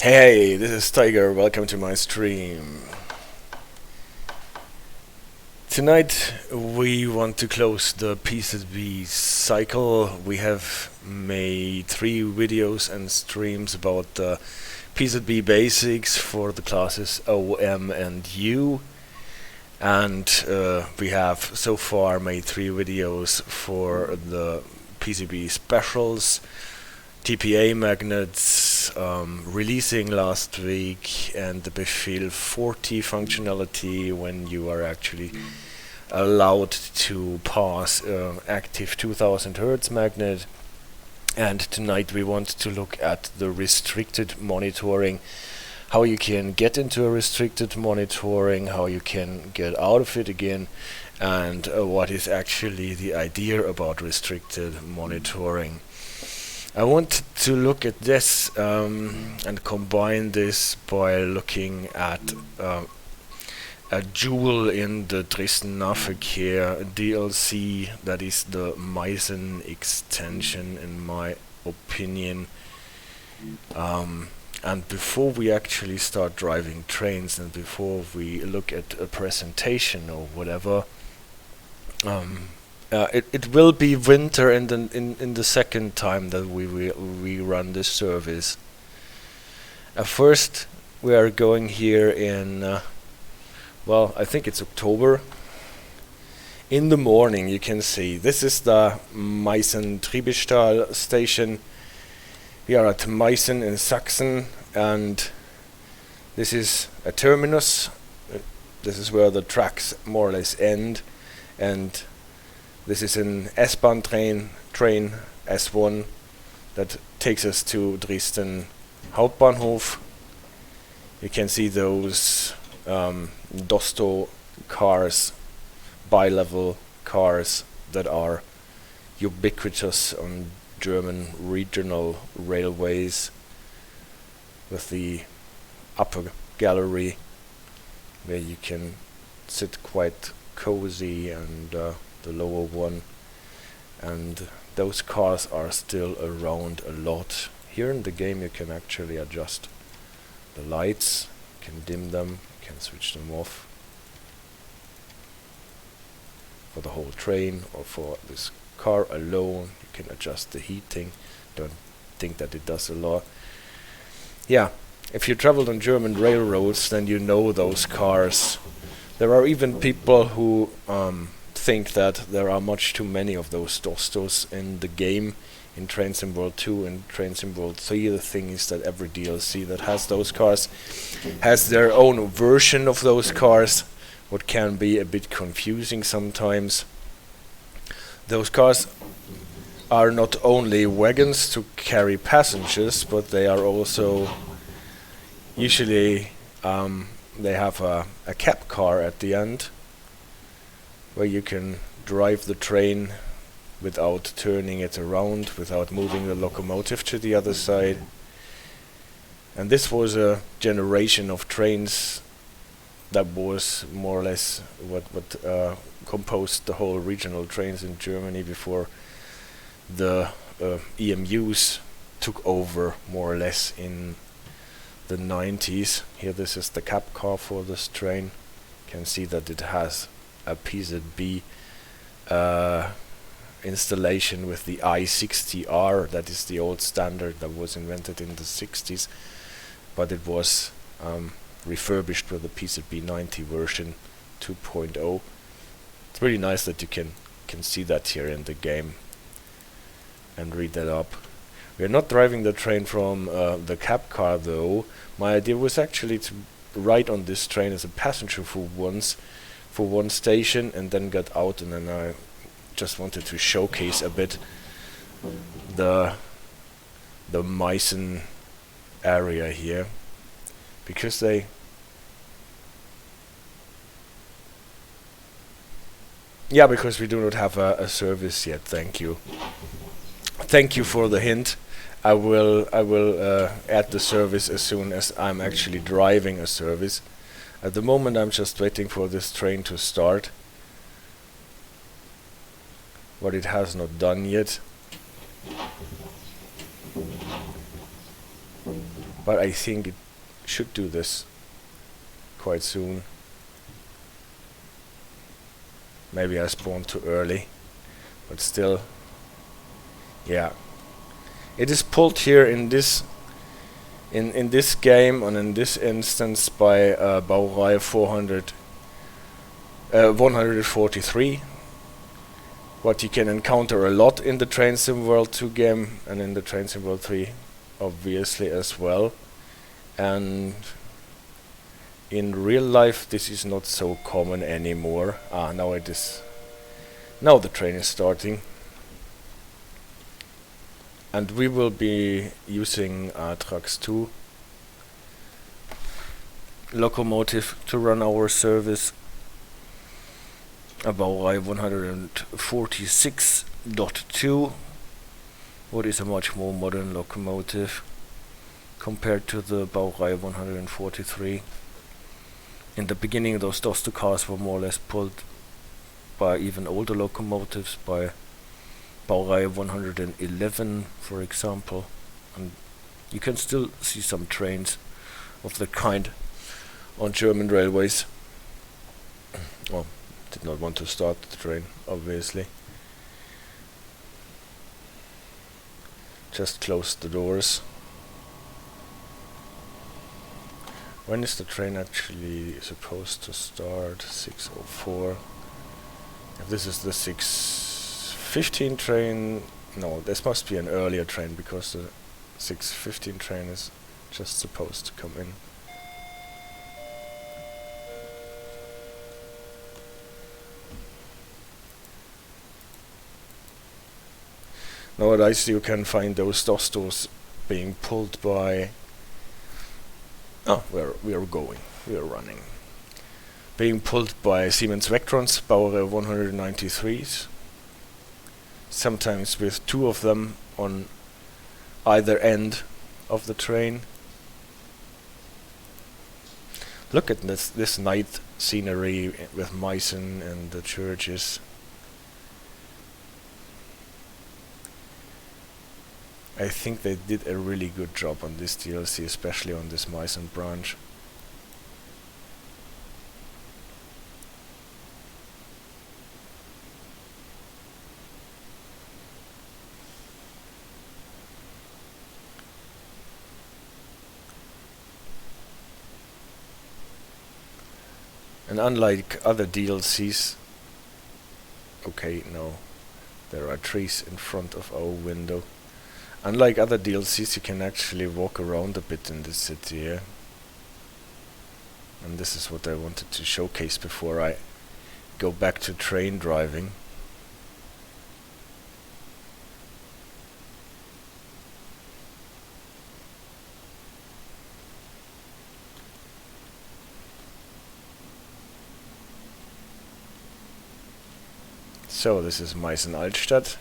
Hey, this is Tiger, welcome to my stream. Tonight we want to close the PZB cycle. We have made 3 videos and streams about the PZB basics for the classes O, M and U. And we have so far made 3 videos for the PZB Specials, TPA magnets, releasing last week, and the Befehl 40 functionality when you are actually allowed to pass active 2000 Hertz magnet. And tonight we want to look at the restricted monitoring, how you can get into a restricted monitoring, how you can get out of it again, and what is actually the idea about restricted monitoring. I want to look at this and combine this by looking at a jewel in the Dresden Nahverkehr DLC, that is the Meißen extension in my opinion. And before we actually start driving trains and before we look at a presentation or whatever, it will be winter in the second time that we run this service. First we are going here in well, I think it's October. In the morning you can see this is the Meißen Tribischtal station. We are at Meißen in Sachsen, and this is a terminus. This is where the tracks more or less end, and this is an S-Bahn train S1 that takes us to Dresden Hauptbahnhof. You can see those Dosto cars, bi-level cars that are ubiquitous on German regional railways, with the upper gallery where you can sit quite cozy, and the lower one, and those cars are still around a lot. Here in the game you can actually adjust the lights, you can dim them, you can switch them off for the whole train, or for this car alone you can adjust the heating. Don't think that it does a lot. Yeah, if you traveled on German railroads then you know those cars. There are even people who think that there are much too many of those Dostos in the game, in Trains in World 2 and Trains in World 3. The thing is that every DLC that has those cars has their own version of those cars, what can be a bit confusing sometimes. Those cars are not only wagons to carry passengers, but they are also usually they have a cab car at the end, where you can drive the train without turning it around, without moving the locomotive to the other side. And this was a generation of trains that was more or less what composed the whole regional trains in Germany before the EMUs took over more or less in the 90s. Here this is the cab car for this train. You can see that it has a PZB installation with the I60R. That is the old standard that was invented in the 60s, but it was refurbished with the PZB 90 version 2.0. It's really nice that you can see that here in the game and read that up. We are not driving the train from the cab car though. My idea was actually to ride on this train as a passenger for one station and then get out, and then I just wanted to showcase a bit the Meißen area here, because because we do not have a service yet. Thank you for the hint. I will add the service as soon as I'm actually driving a service. At the moment I'm just waiting for this train to start, what it has not done yet. but I think it should do this quite soon. Maybe I spawned too early, but still, yeah. It is pulled here in this game and in this instance by Baureihe 143. What you can encounter a lot in the Train Sim World 2 game and in the Train Sim World 3 obviously as well. And in real life this is not so common anymore. Now it is. Now the train is starting. And we will be using Traxx 2 locomotive to run our service. A Baureihe 146.2, what is a much more modern locomotive compared to the Baureihe 143. In the beginning those Dosto cars were more or less pulled by even older locomotives, by Baureihe 111 for example, and you can still see some trains of that kind on German railways. Well, did not want to start the train, obviously. Just closed the doors. When is the train actually supposed to start? 6:04. If this is the 6:15 train, no, this must be an earlier train because the 6:15 train is just supposed to come in. Nowadays you can find those Dostos being pulled by... Oh, we are going. We are running. Being pulled by Siemens Vectrons, Baureihe 193s. Sometimes with two of them on either end of the train. Look at this night scenery with Meißen and the churches. I think they did a really good job on this DLC, especially on this Meißen branch. And unlike other DLCs, okay, no, there are trees in front of our window. Unlike other DLCs, you can actually walk around a bit in this city here. And this is what I wanted to showcase before I go back to train driving. So this is Meißen-Altstadt.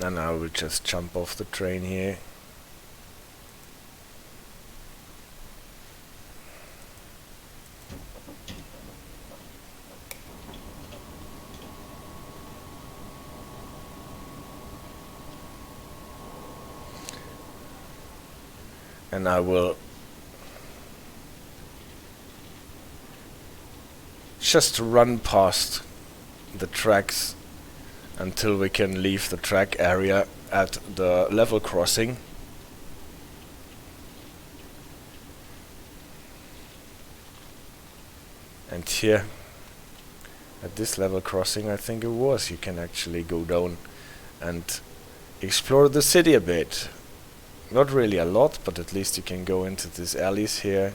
And I will just jump off the train here. And I will just run past the tracks until we can leave the track area at the level crossing. And here at this level crossing, I think it was, you can actually go down and explore the city a bit. Not really a lot, but at least you can go into these alleys here.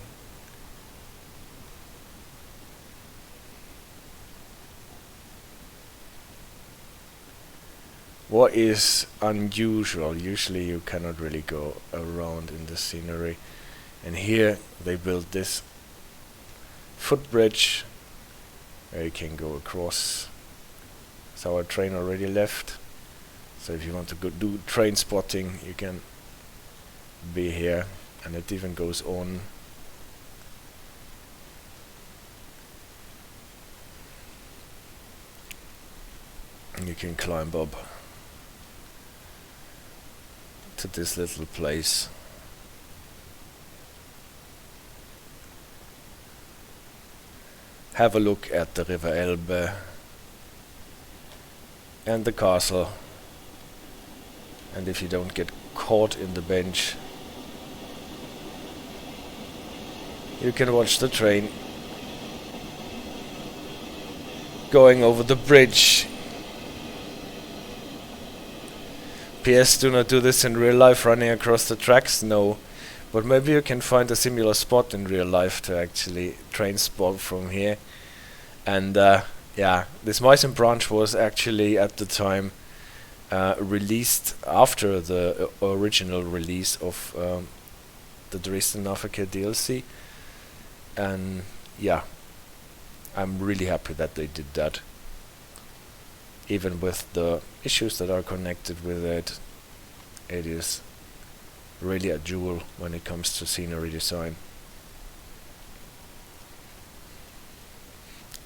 What is unusual, usually you cannot really go around in the scenery, and here they built this footbridge where you can go across. So our train already left, so if you want to go do train spotting, you can be here, and it even goes on. You can climb up to this little place. Have a look at the river Elbe and the castle, and if you don't get caught in the bench, you can watch the train going over the bridge. PS, do not do this in real life, running across the tracks, no. But maybe you can find a similar spot in real life to actually train spot from here. And yeah, this Meißen branch was actually at the time released after the original release of the Dresden Nahverkehr DLC. And yeah, I'm really happy that they did that. Even with the issues that are connected with it, it is really a jewel when it comes to scenery design.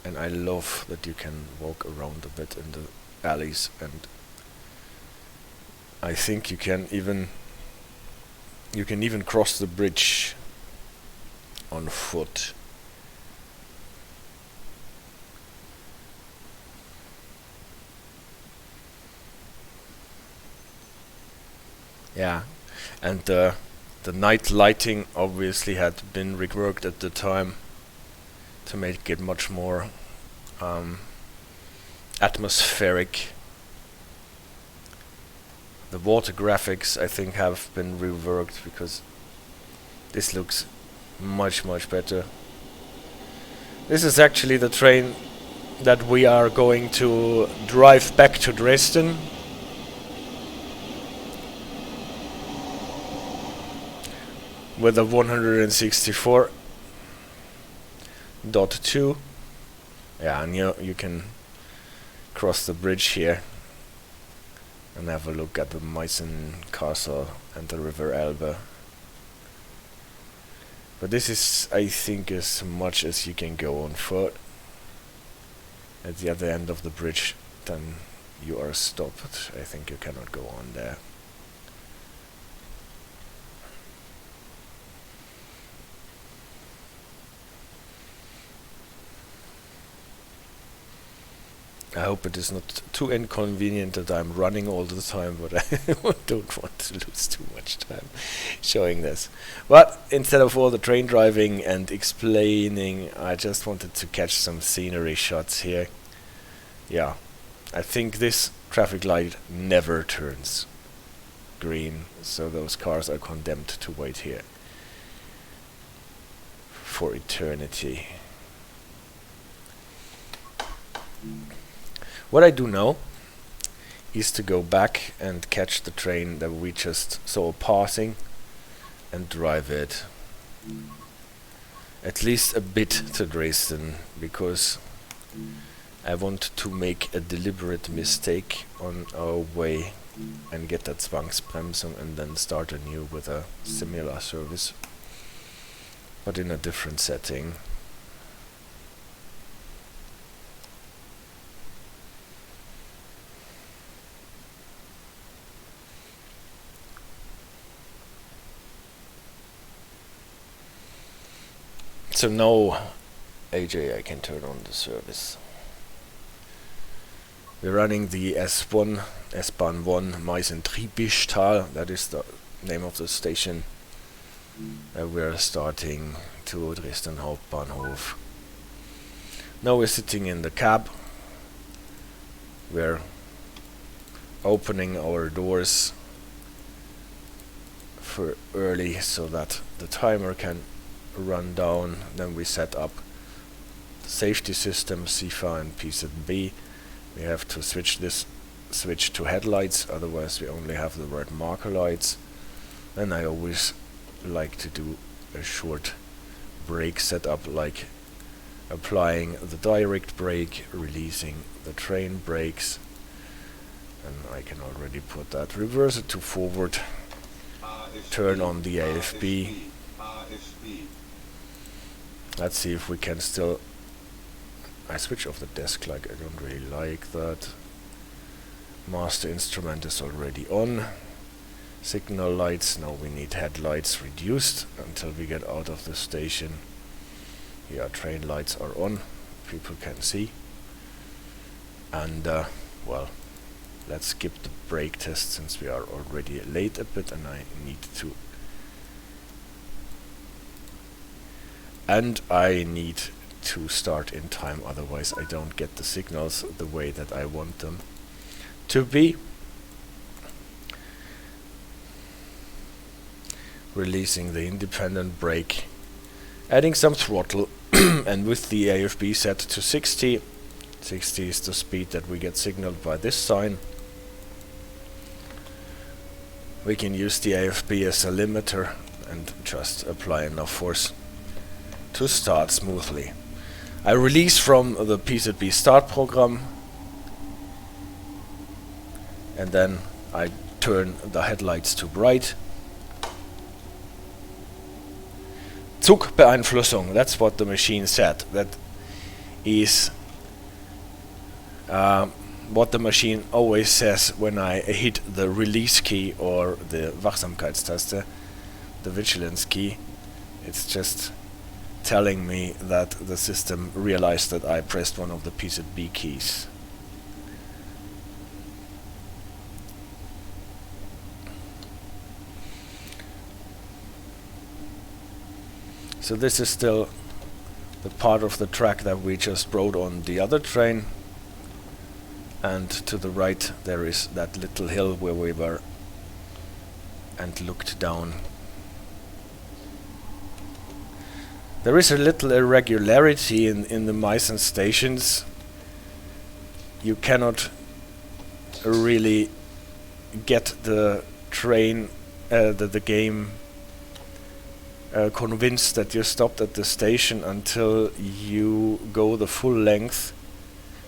And I love that you can walk around a bit in the alleys, and I think you can even cross the bridge on foot. Yeah, and the night lighting obviously had been reworked at the time to make it much more atmospheric. The water graphics, I think, have been reworked because this looks much better. This is actually the train that we are going to drive back to Dresden. With a 164.2. Yeah, and you can cross the bridge here and have a look at the Meißen castle and the river Elbe. But this is, I think, as much as you can go on foot. At the other end of the bridge, then you are stopped. I think you cannot go on there. I hope it is not too inconvenient that I'm running all the time, but I don't want to lose too much time showing this. But instead of all the train driving and explaining, I just wanted to catch some scenery shots here. Yeah, I think this traffic light never turns green, so those cars are condemned to wait here for eternity. What I do now is to go back and catch the train that we just saw passing and drive it at least a bit to Dresden, because I want to make a deliberate mistake on our way and get that Zwangsbremsung and then start anew with a similar service, but in a different setting. So now, AJ, I can turn on the service. We're running the S1, S-Bahn 1, Meißen Tribischtal, that is the name of the station. We're starting to Dresden Hauptbahnhof. Now we're sitting in the cab. We're opening our doors for early so that the timer can run down. Then we set up the safety system, SIFA and PZB. We have to switch to headlights, otherwise we only have the red marker lights. And I always like to do a short brake setup, like applying the direct brake, releasing the train brakes, and I can already put that. Reverse it to forward, turn on the AFB. Let's see if we can still... I switch off the desk, like I don't really like that. Master instrument is already on. Signal lights, now we need headlights reduced until we get out of the station. Here train lights are on, people can see. And well, let's skip the brake test since we are already late a bit and I need to start in time, otherwise I don't get the signals the way that I want them to be. Releasing the independent brake, adding some throttle and with the AFB set to 60. 60 is the speed that we get signaled by this sign. We can use the AFB as a limiter and just apply enough force to start smoothly. I release from the PZB start program and then I turn the headlights to bright. Zugbeeinflussung, that's what the machine said. That is what the machine always says when I hit the release key or the Wachsamkeitstaste, the vigilance key. It's just telling me that the system realized that I pressed one of the PZB keys. So this is still the part of the track that we just rode on the other train, and to the right there is that little hill where we were and looked down. There is a little irregularity in the Meißen stations. You cannot really get the train, the game convinced that you stopped at the station until you go the full length.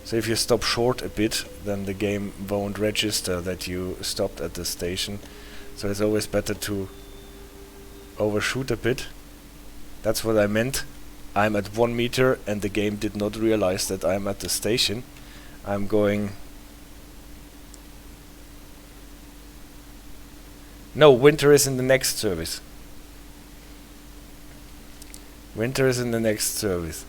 So if you stop short a bit, then the game won't register that you stopped at the station. So it's always better to overshoot a bit. That's what I meant. I'm at 1 meter and the game did not realize that I'm at the station. I'm going... No, winter is in the next service. Winter is in the next service.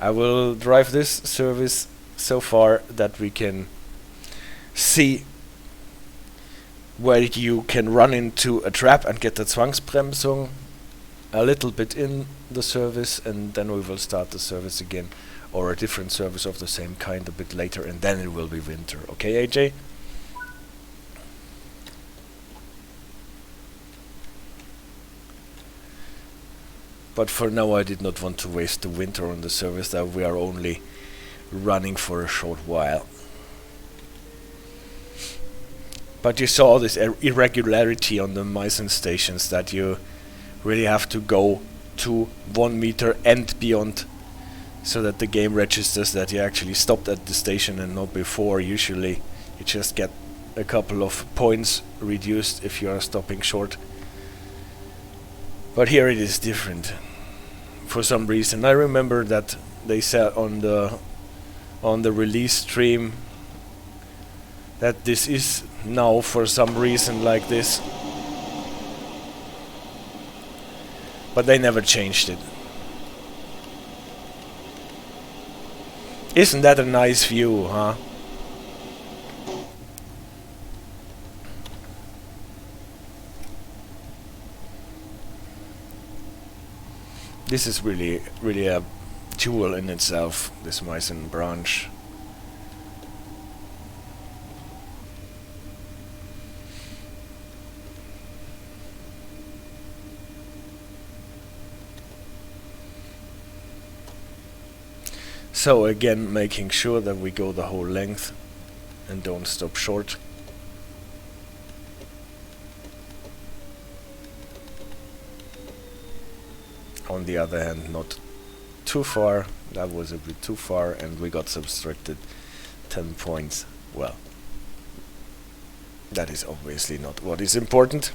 I will drive this service so far that we can see where you can run into a trap and get the Zwangsbremsung a little bit in the service, and then we will start the service again, or a different service of the same kind a bit later, and then it will be winter. Okay, AJ? But for now I did not want to waste the winter on the service that we are only running for a short while. But you saw this irregularity on the Meißen stations, that you really have to go to 1 meter and beyond so that the game registers that you actually stopped at the station and not before. Usually you just get a couple of points reduced if you are stopping short. But here it is different. For some reason, I remember that they said on the release stream that this is now for some reason like this, but they never changed it. Isn't that a nice view, huh? This is really a jewel in itself, this Meißen branch. So again, making sure that we go the whole length and don't stop short. On the other hand, not too far. That was a bit too far and we got subtracted 10 points. Well, that is obviously not what is important.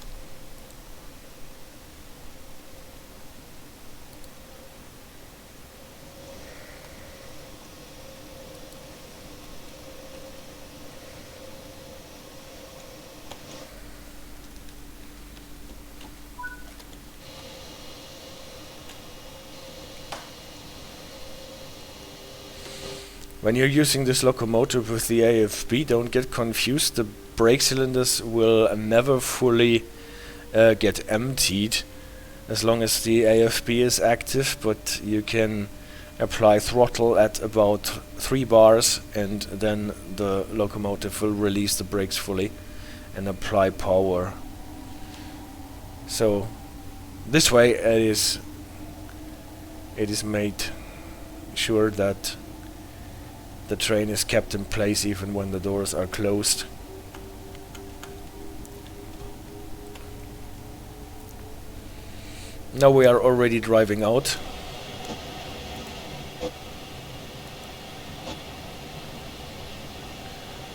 When you're using this locomotive with the AFB, don't get confused. The brake cylinders will never fully get emptied as long as the AFB is active, but you can apply throttle at about 3 bars, and then the locomotive will release the brakes fully and apply power. So this way it is made sure that the train is kept in place even when the doors are closed. Now we are already driving out.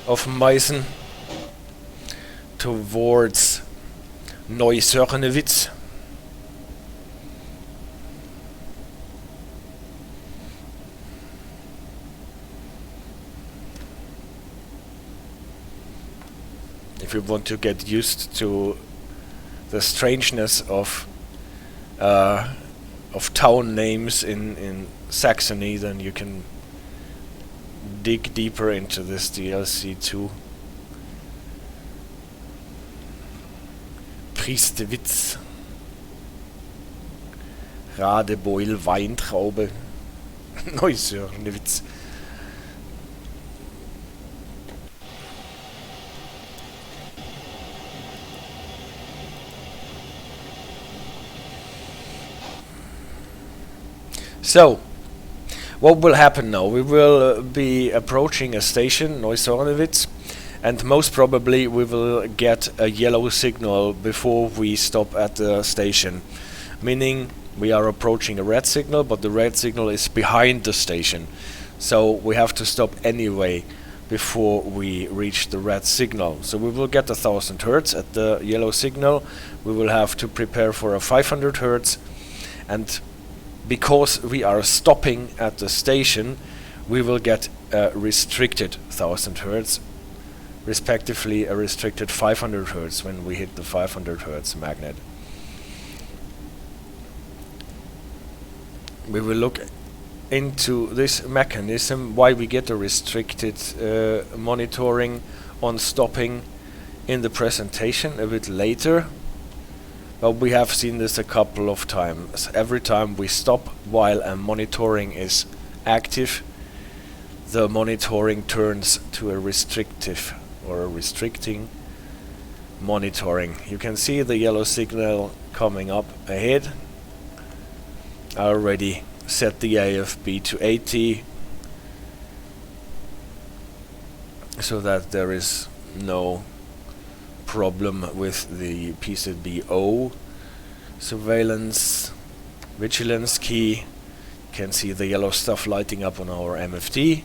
Of Meißen towards Neusörnewitz. If you want to get used to the strangeness of town names in Saxony, then you can dig deeper into this DLC too. Priestewitz, Radebeul-Weintraube, Neusörnewitz. So, what will happen now? We will be approaching a station, Neusörnewitz, and most probably we will get a yellow signal before we stop at the station. Meaning we are approaching a red signal, but the red signal is behind the station. So we have to stop anyway before we reach the red signal. So we will get 1000 Hertz at the yellow signal. We will have to prepare for a 500 Hertz, and because we are stopping at the station, we will get a restricted 1000 Hertz, respectively a restricted 500 Hertz when we hit the 500 Hertz magnet. We will look into this mechanism, why we get a restricted monitoring on stopping in the presentation a bit later. But we have seen this a couple of times. Every time we stop while a monitoring is active, the monitoring turns to a restrictive or a restricting monitoring. You can see the yellow signal coming up ahead. I already set the AFB to 80 so that there is no problem with the PZB surveillance vigilance key. You can see the yellow stuff lighting up on our MFD.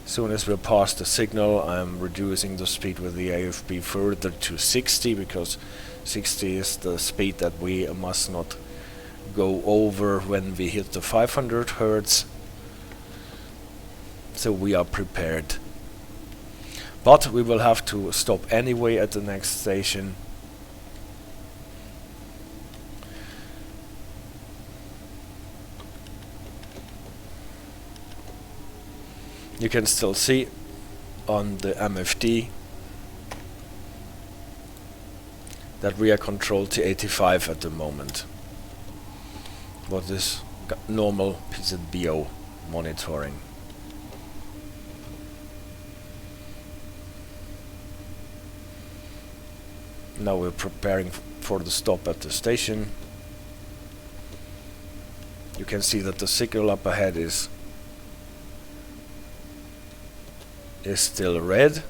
As soon as we're past the signal, I'm reducing the speed with the AFB further to 60, because 60 is the speed that we must not go over when we hit the 500 Hertz. So we are prepared. But we will have to stop anyway at the next station. You can still see on the MFD that we are controlled to 85 at the moment. What is normal PZB monitoring. Now we're preparing for the stop at the station. You can see that the signal up ahead is still red.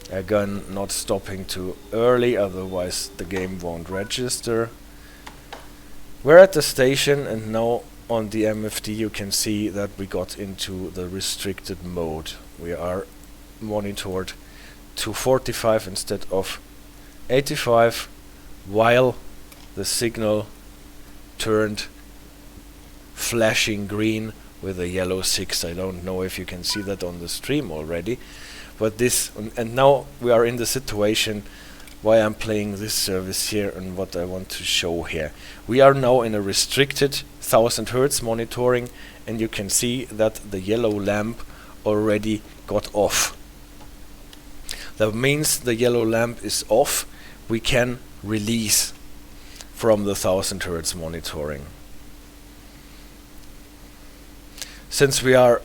Again, not stopping too early, otherwise the game won't register. We're at the station, and now on the MFD you can see that we got into the restricted mode. We are monitored to 45 instead of 85, while the signal turned flashing green with a yellow 6. I don't know if you can see that on the stream already, but this, and now we are in the situation why I'm playing this service here and what I want to show here. We are now in a restricted 1000 Hertz monitoring, and you can see that the yellow lamp already got off. That means the yellow lamp is off. We can release from the 1000 Hertz monitoring. Since we are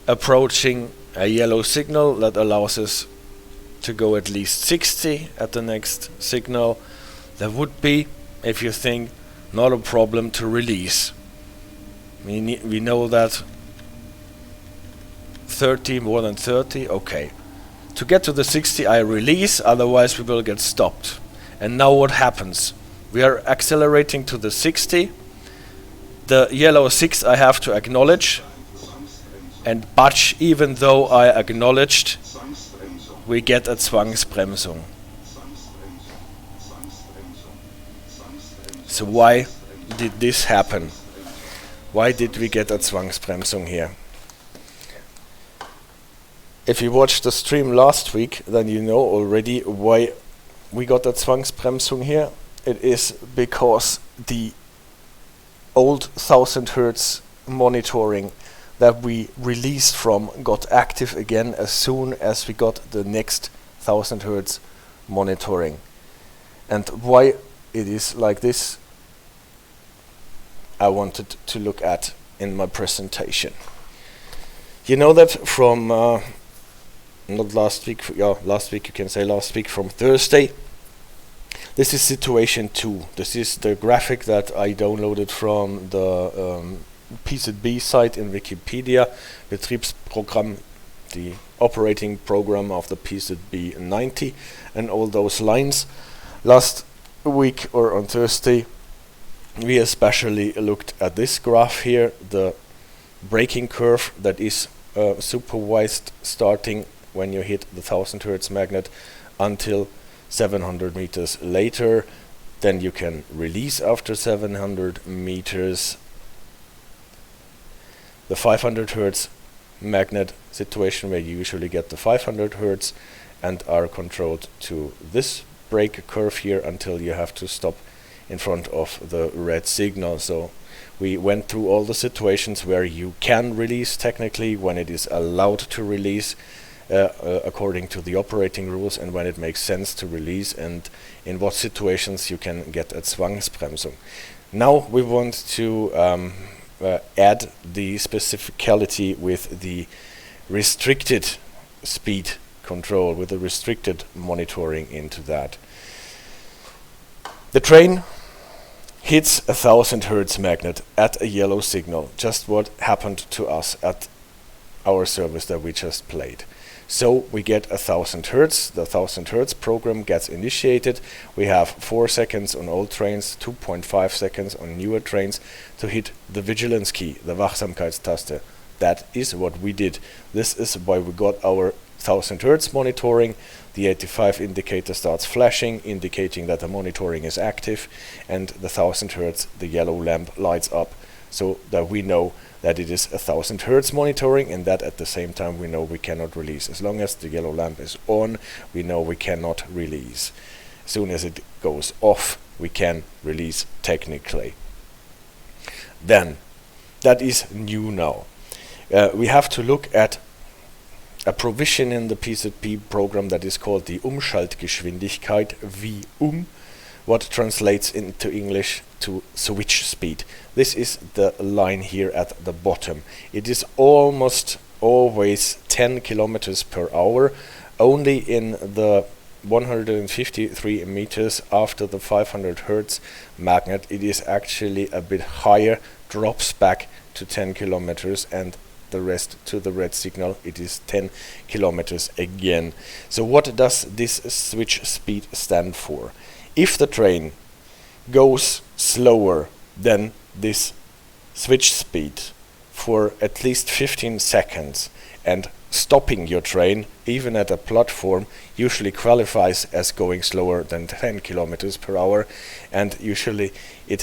approaching a yellow signal that allows us to go at least 60 at the next signal, that would be, if you think, not a problem to release. We know that 30, more than 30, okay. To get to the 60 I release, otherwise we will get stopped. And now what happens? We are accelerating to the 60. The yellow 6 I have to acknowledge and budge, even though I acknowledged. We get a Zwangsbremsung. So why did this happen? Why did we get a Zwangsbremsung here? If you watched the stream last week, then you know already why we got a Zwangsbremsung here. It is because the old 1000 Hertz monitoring that we released from got active again as soon as we got the next 1000 Hertz monitoring. And why it is like this, I wanted to look at in my presentation. You know that from not last week, last week, you can say last week, from Thursday. This is situation 2. This is the graphic that I downloaded from the PZB site in Wikipedia, Betriebsprogramm, the operating program of the PZB 90, and all those lines. Last week, or on Thursday, we especially looked at this graph here, the braking curve that is supervised starting when you hit the 1000 Hertz magnet until 700 meters later. Then you can release after 700 meters. The 500 Hertz magnet situation, where you usually get the 500 Hertz and are controlled to this brake curve here until you have to stop in front of the red signal. So we went through all the situations where you can release technically, when it is allowed to release according to the operating rules, and when it makes sense to release, and in what situations you can get a Zwangsbremsung. Now we want to add the specificality with the restricted speed control, with the restricted monitoring into that. The train hits a 1000 Hertz magnet at a yellow signal, just what happened to us at our service that we just played. So we get 1000 Hertz, the 1000 Hertz program gets initiated. We have 4 seconds on old trains, 2.5 seconds on newer trains to hit the vigilance key, the Wachsamkeitstaste. That is what we did. This is why we got our 1000 Hertz monitoring. The 85 indicator starts flashing, indicating that the monitoring is active, and the 1000 Hertz, the yellow lamp lights up, so that we know that it is 1000 Hertz monitoring, and that at the same time we know we cannot release. As long as the yellow lamp is on, we know we cannot release. As soon as it goes off, we can release technically. Then, that is new now. We have to look at a provision in the PZB program that is called the Umschaltgeschwindigkeit, V what translates into English to switch speed. This is the line here at the bottom. It is almost always 10 kilometers per hour. Only in the 153 meters after the 500 Hertz magnet, it is actually a bit higher, drops back to 10 kilometers, and the rest to the red signal, it is 10 kilometers again. So what does this switch speed stand for? If the train goes slower than this switch speed for at least 15 seconds, and stopping your train, even at a platform, usually qualifies as going slower than 10 kilometers per hour, and usually it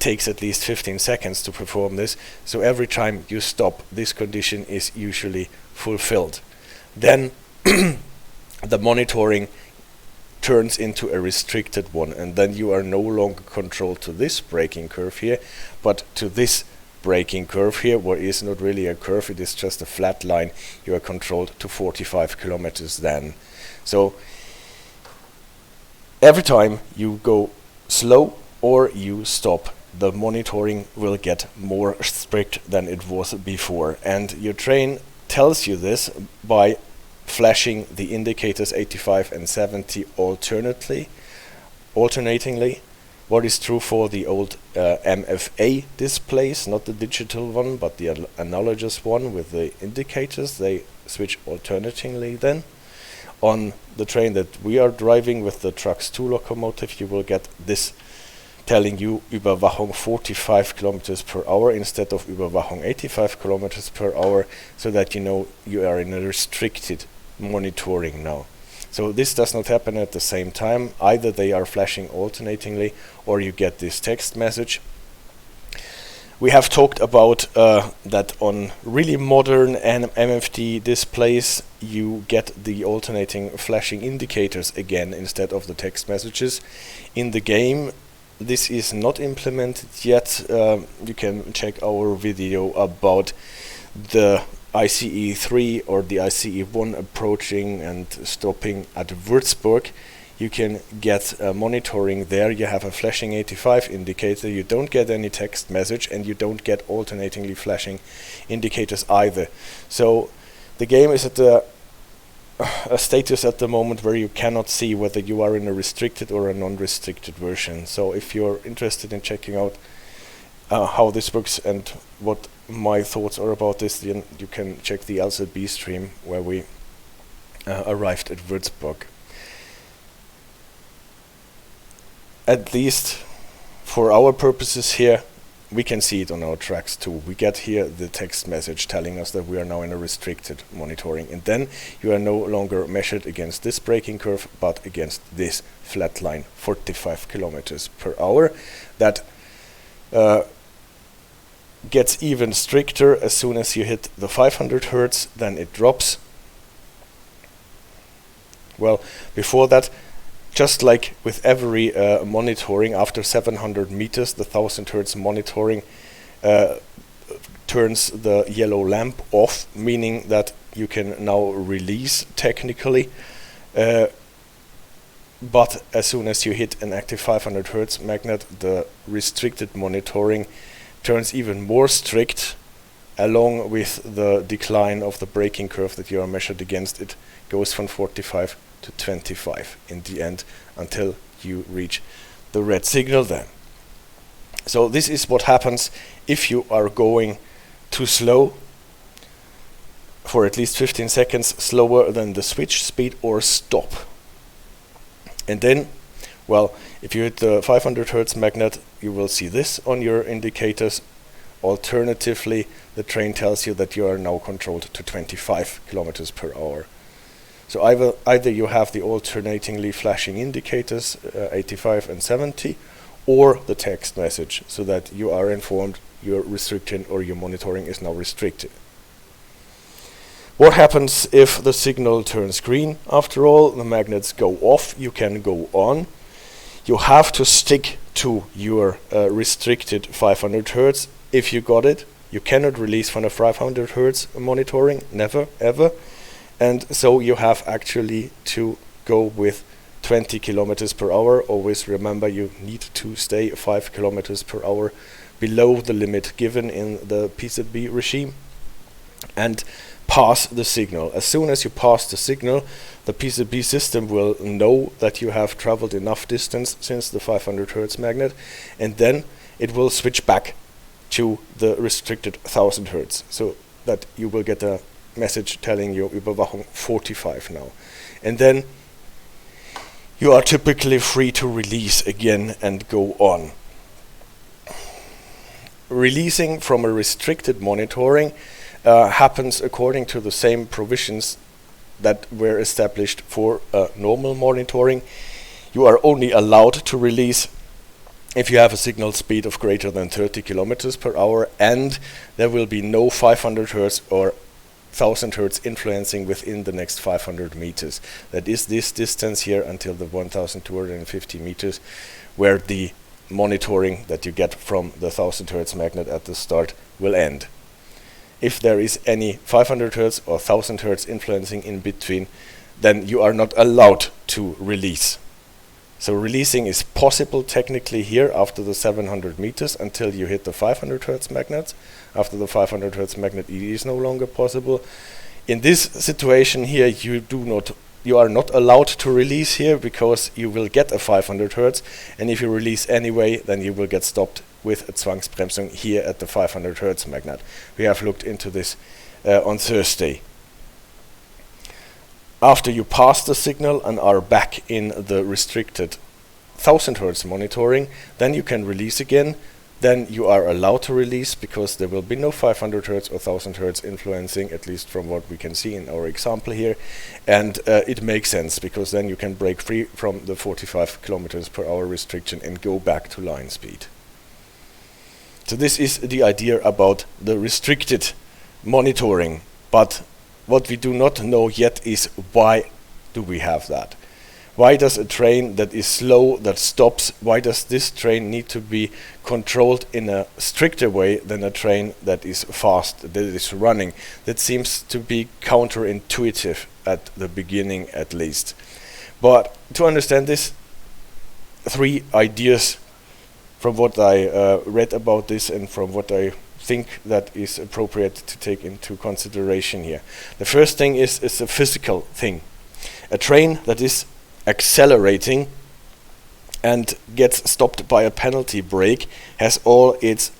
takes at least 15 seconds to perform this. So every time you stop, this condition is usually fulfilled. Then the monitoring turns into a restricted one, and then you are no longer controlled to this braking curve here, but to this braking curve here, where it is not really a curve, it is just a flat line. You are controlled to 45 kilometers then. So every time you go slow or you stop, the monitoring will get more strict than it was before. And your train tells you this by flashing the indicators 85 and 70 alternatingly. What is true for the old MFA displays, not the digital one, but the analogous one with the indicators. They switch alternatingly then. On the train that we are driving with the Traxx 2 locomotive, you will get this telling you Überwachung 45 kilometers per hour instead of Überwachung 85 kilometers per hour, so that you know you are in a restricted monitoring now. So this does not happen at the same time. Either they are flashing alternatingly or you get this text message. We have talked about that on really modern MFD displays you get the alternating flashing indicators again instead of the text messages. In the game this is not implemented yet. You can check our video about the ICE 3 or the ICE 1 approaching and stopping at Würzburg. You can get monitoring there. You have a flashing 85 indicator. You don't get any text message and you don't get alternatingly flashing indicators either. So the game is at a status at the moment where you cannot see whether you are in a restricted or a non-restricted version. So if you're interested in checking out how this works and what my thoughts are about this, then you can check the LZB stream where we arrived at Würzburg. At least for our purposes here, we can see it on our tracks too. We get here the text message telling us that we are now in a restricted monitoring, and then you are no longer measured against this braking curve but against this flat line 45 kilometers per hour. That gets even stricter as soon as you hit the 500 Hertz, then it drops. Well, before that, just like with every monitoring, after 700 meters, the 1000 Hertz monitoring turns the yellow lamp off, meaning that you can now release technically. But as soon as you hit an active 500 Hertz magnet, the restricted monitoring turns even more strict, along with the decline of the braking curve that you are measured against. It goes from 45 to 25 in the end until you reach the red signal then. So this is what happens if you are going too slow for at least 15 seconds slower than the switch speed, or stop. And then, well, if you hit the 500 Hertz magnet, you will see this on your indicators. Alternatively, the train tells you that you are now controlled to 25 kilometers per hour. So either you have the alternatingly flashing indicators, 85 and 70, or the text message, so that you are informed your restriction or your monitoring is now restricted. What happens if the signal turns green? After all, the magnets go off, you can go on. You have to stick to your restricted 500 Hertz. If you got it, you cannot release from a 500 Hertz monitoring, never, ever. And so you have actually to go with 20 kilometers per hour. Always remember, you need to stay 5 kilometers per hour below the limit given in the PZB regime and pass the signal. As soon as you pass the signal, the PZB system will know that you have traveled enough distance since the 500 Hertz magnet, and then it will switch back to the restricted 1000 Hertz, so that you will get a message telling you Überwachung 45 now. And then you are typically free to release again and go on. Releasing from a restricted monitoring happens according to the same provisions that were established for normal monitoring. You are only allowed to release if you have a signal speed of greater than 30 kilometers per hour, and there will be no 500 Hertz or 1000 Hertz influencing within the next 500 meters. That is this distance here until the 1250 meters, where the monitoring that you get from the 1000 Hertz magnet at the start will end. If there is any 500 Hertz or 1000 Hertz influencing in between, then you are not allowed to release. So releasing is possible technically here after the 700 meters until you hit the 500 Hertz magnets. After the 500 Hertz magnet, it is no longer possible. In this situation here, you are not allowed to release here because you will get a 500 Hertz, and if you release anyway, then you will get stopped with a Zwangsbremsung here at the 500 Hertz magnet. We have looked into this on Thursday. After you pass the signal and are back in the restricted 1000 Hertz monitoring, then you can release again. Then you are allowed to release because there will be no 500 Hertz or 1000 Hertz influencing, at least from what we can see in our example here. And it makes sense because then you can break free from the 45 kilometers per hour restriction and go back to line speed. So this is the idea about the restricted monitoring. But what we do not know yet is why do we have that? Why does a train that is slow, that stops, why does this train need to be controlled in a stricter way than a train that is fast, that is running? That seems to be counterintuitive at the beginning at least. But to understand this, 3 ideas from what I read about this and from what I think that is appropriate to take into consideration here. The first thing is a physical thing. A train that is accelerating and gets stopped by a penalty brake has all its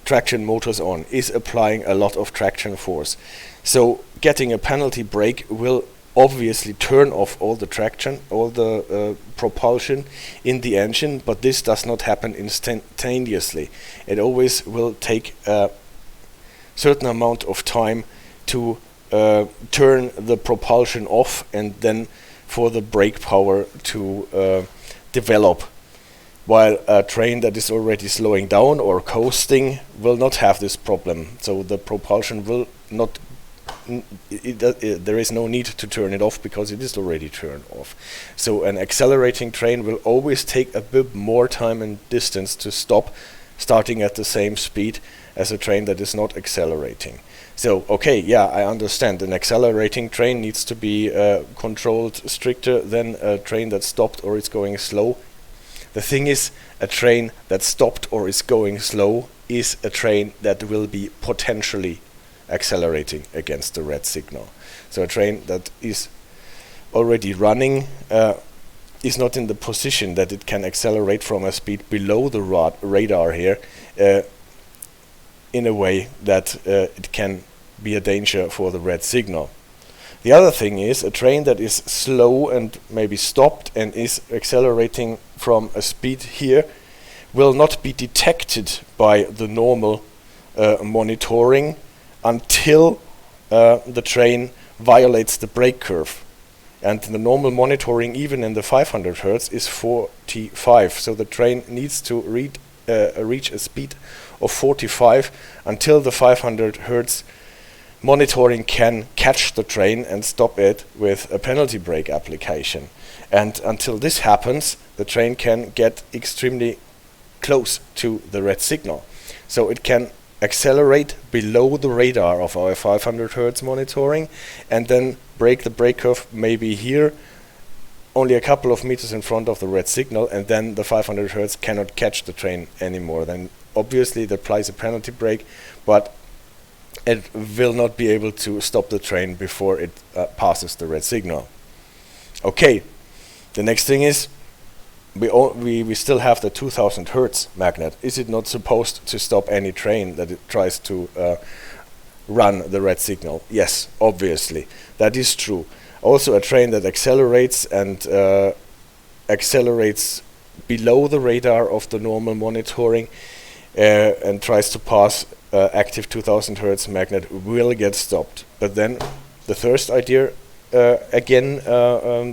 traction motors on, is applying a lot of traction force. So getting a penalty brake will obviously turn off all the traction, all the propulsion in the engine, but this does not happen instantaneously. It always will take a certain amount of time to turn the propulsion off and then for the brake power to develop. While a train that is already slowing down or coasting will not have this problem. So the propulsion will not, there is no need to turn it off because it is already turned off. So an accelerating train will always take a bit more time and distance to stop, starting at the same speed as a train that is not accelerating. So, okay, yeah, I understand. An accelerating train needs to be controlled stricter than a train that stopped or is going slow. The thing is, a train that stopped or is going slow is a train that will be potentially accelerating against the red signal. So a train that is already running is not in the position that it can accelerate from a speed below the radar here in a way that it can be a danger for the red signal. The other thing is a train that is slow and maybe stopped and is accelerating from a speed here will not be detected by the normal monitoring until the train violates the brake curve. And the normal monitoring, even in the 500 Hertz, is 45. So the train needs to reach a speed of 45 until the 500 Hertz monitoring can catch the train and stop it with a penalty brake application. And until this happens, the train can get extremely close to the red signal. So it can accelerate below the radar of our 500 Hertz monitoring and then break the brake curve maybe here, only a couple of meters in front of the red signal, and then the 500 Hertz cannot catch the train anymore. Then obviously it applies a penalty brake, but it will not be able to stop the train before it passes the red signal. Okay, the next thing is we still have the 2000 Hertz magnet. Is it not supposed to stop any train that it tries to run the red signal? Yes, obviously, that is true. Also a train that accelerates and accelerates below the radar of the normal monitoring and tries to pass active 2000 Hertz magnet will get stopped. But then the first idea again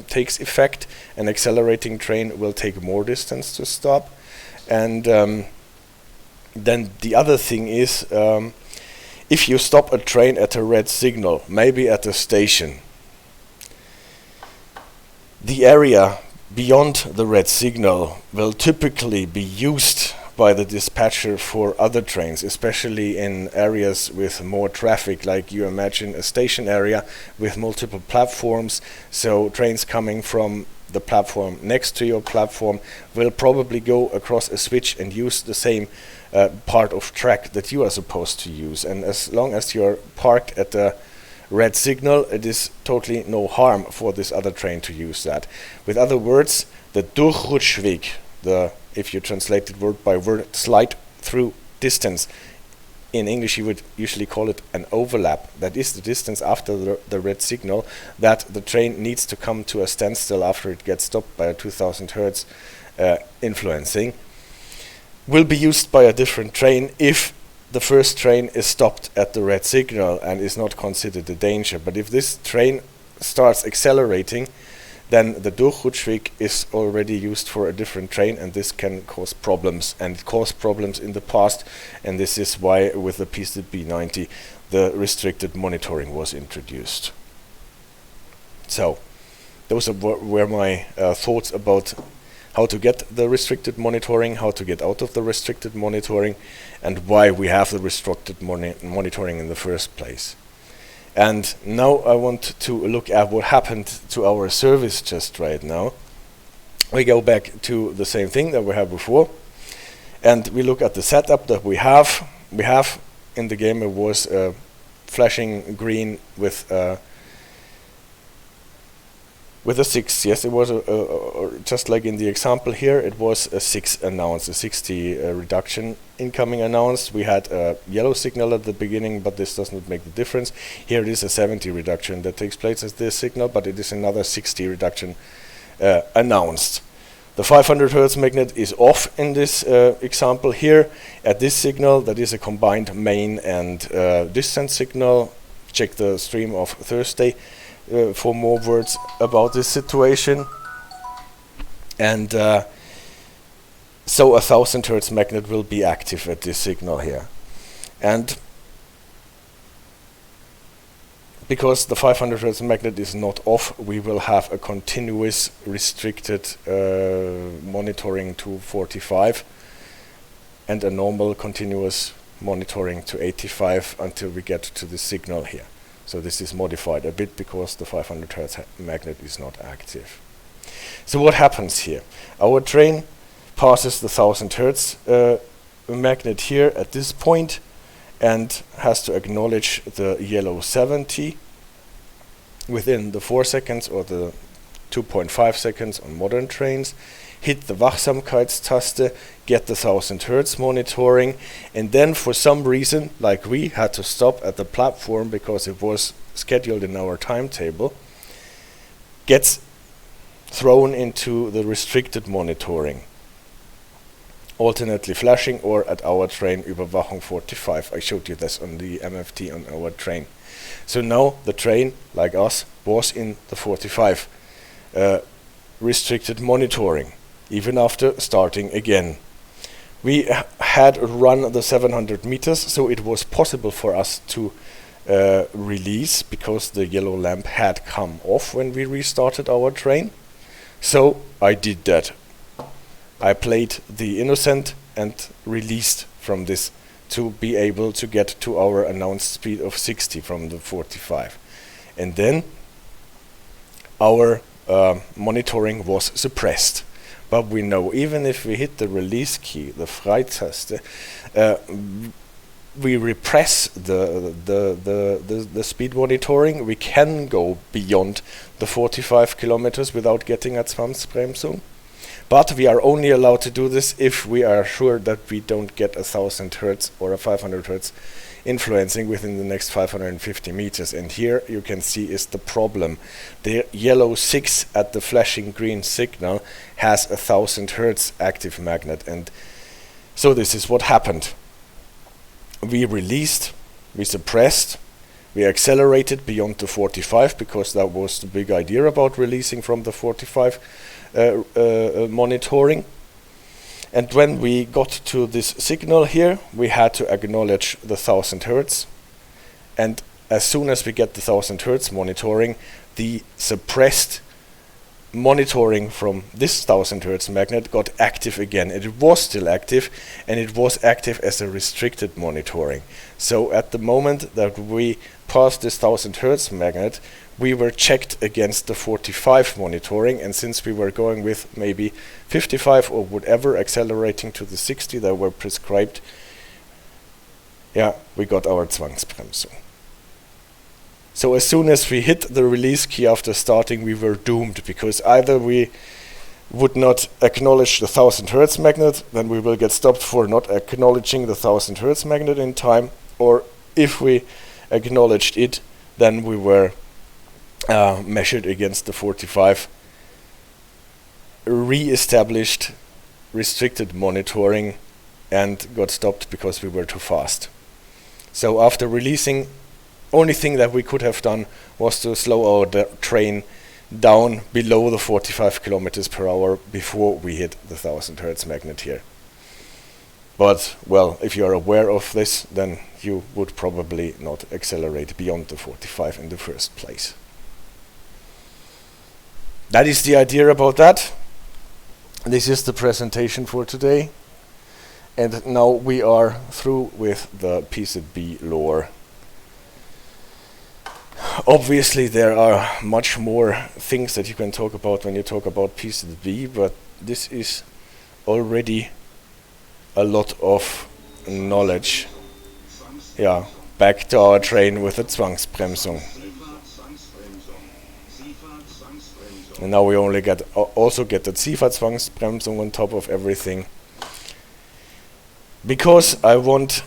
takes effect. An accelerating train will take more distance to stop. And then the other thing is if you stop a train at a red signal, maybe at a station, the area beyond the red signal will typically be used by the dispatcher for other trains, especially in areas with more traffic, like you imagine a station area with multiple platforms. So trains coming from the platform next to your platform will probably go across a switch and use the same part of track that you are supposed to use. And as long as you're parked at the red signal, it is totally no harm for this other train to use that. With other words, the Durchrutschweg, if you translate it word by word, slide through distance. In English you would usually call it an overlap. That is the distance after the red signal that the train needs to come to a standstill after it gets stopped by a 2000 Hertz influencing, will be used by a different train if the first train is stopped at the red signal and is not considered a danger. But if this train starts accelerating, then the Durchrutschweg is already used for a different train, and this can cause problems, and it caused problems in the past, and this is why with the PZB 90 the restricted monitoring was introduced. So those were my thoughts about how to get the restricted monitoring, how to get out of the restricted monitoring, and why we have the restricted monitoring in the first place. And now I want to look at what happened to our service just right now. We go back to the same thing that we had before, and we look at the setup that we have. We have in the game, it was flashing green with a 6. Yes, it was just like in the example here, it was a 6 announced, a 60 reduction incoming announced. We had a yellow signal at the beginning, but this does not make the difference. Here it is a 70 reduction that takes place as this signal, but it is another 60 reduction announced. The 500 Hertz magnet is off in this example here. At this signal, that is a combined main and distance signal. Check the stream of Thursday for more words about this situation. And so a 1000 Hertz magnet will be active at this signal here. And because the 500 Hertz magnet is not off, we will have a continuous restricted monitoring to 45 and a normal continuous monitoring to 85 until we get to the signal here. So this is modified a bit because the 500 Hertz magnet is not active. So what happens here? Our train passes the 1000 Hertz magnet here at this point and has to acknowledge the yellow 70 within the 4 seconds or the 2.5 seconds on modern trains, hit the Wachsamkeitstaste, get the 1000 Hertz monitoring, and then for some reason, like we had to stop at the platform because it was scheduled in our timetable, gets thrown into the restricted monitoring, alternately flashing or at our train Überwachung 45. I showed you this on the MFT on our train. So now the train, like us, was in the 45 restricted monitoring, even after starting again. We had run the 700 meters, so it was possible for us to release because the yellow lamp had come off when we restarted our train. So I did that. I played the innocent and released from this to be able to get to our announced speed of 60 from the 45. And then our monitoring was suppressed. But we know even if we hit the release key, the Freitaste, we repress the speed monitoring. We can go beyond the 45 kilometers without getting a Zwangsbremsung. But we are only allowed to do this if we are sure that we don't get a 1000 Hertz or a 500 Hertz influencing within the next 550 meters. And here you can see is the problem. The yellow 6 at the flashing green signal has a 1000 Hertz active magnet. And so this is what happened. We released, we suppressed, we accelerated beyond the 45 because that was the big idea about releasing from the 45 monitoring. And when we got to this signal here, we had to acknowledge the 1000 Hertz. And as soon as we get the 1000 Hertz monitoring, the suppressed monitoring from this 1000 Hertz magnet got active again. It was still active, and it was active as a restricted monitoring. So at the moment that we passed this 1000 Hertz magnet, we were checked against the 45 monitoring, and since we were going with maybe 55 or whatever, accelerating to the 60 that were prescribed, yeah, we got our Zwangsbremsung. So as soon as we hit the release key after starting, we were doomed, because either we would not acknowledge the 1000 Hertz magnet, then we will get stopped for not acknowledging the 1000 Hertz magnet in time, or if we acknowledged it, then we were measured against the 45, re-established restricted monitoring, and got stopped because we were too fast. So after releasing, only thing that we could have done was to slow our train down below the 45 kilometers per hour before we hit the 1000 Hertz magnet here. But, well, if you are aware of this, then you would probably not accelerate beyond the 45 in the first place. That is the idea about that. This is the presentation for today. And now we are through with the PZB lore. Obviously there are much more things that you can talk about when you talk about PZB, but this is already a lot of knowledge. Yeah, back to our train with the Zwangsbremsung. And now we only get also get the Zwangsbremsung on top of everything. Because I want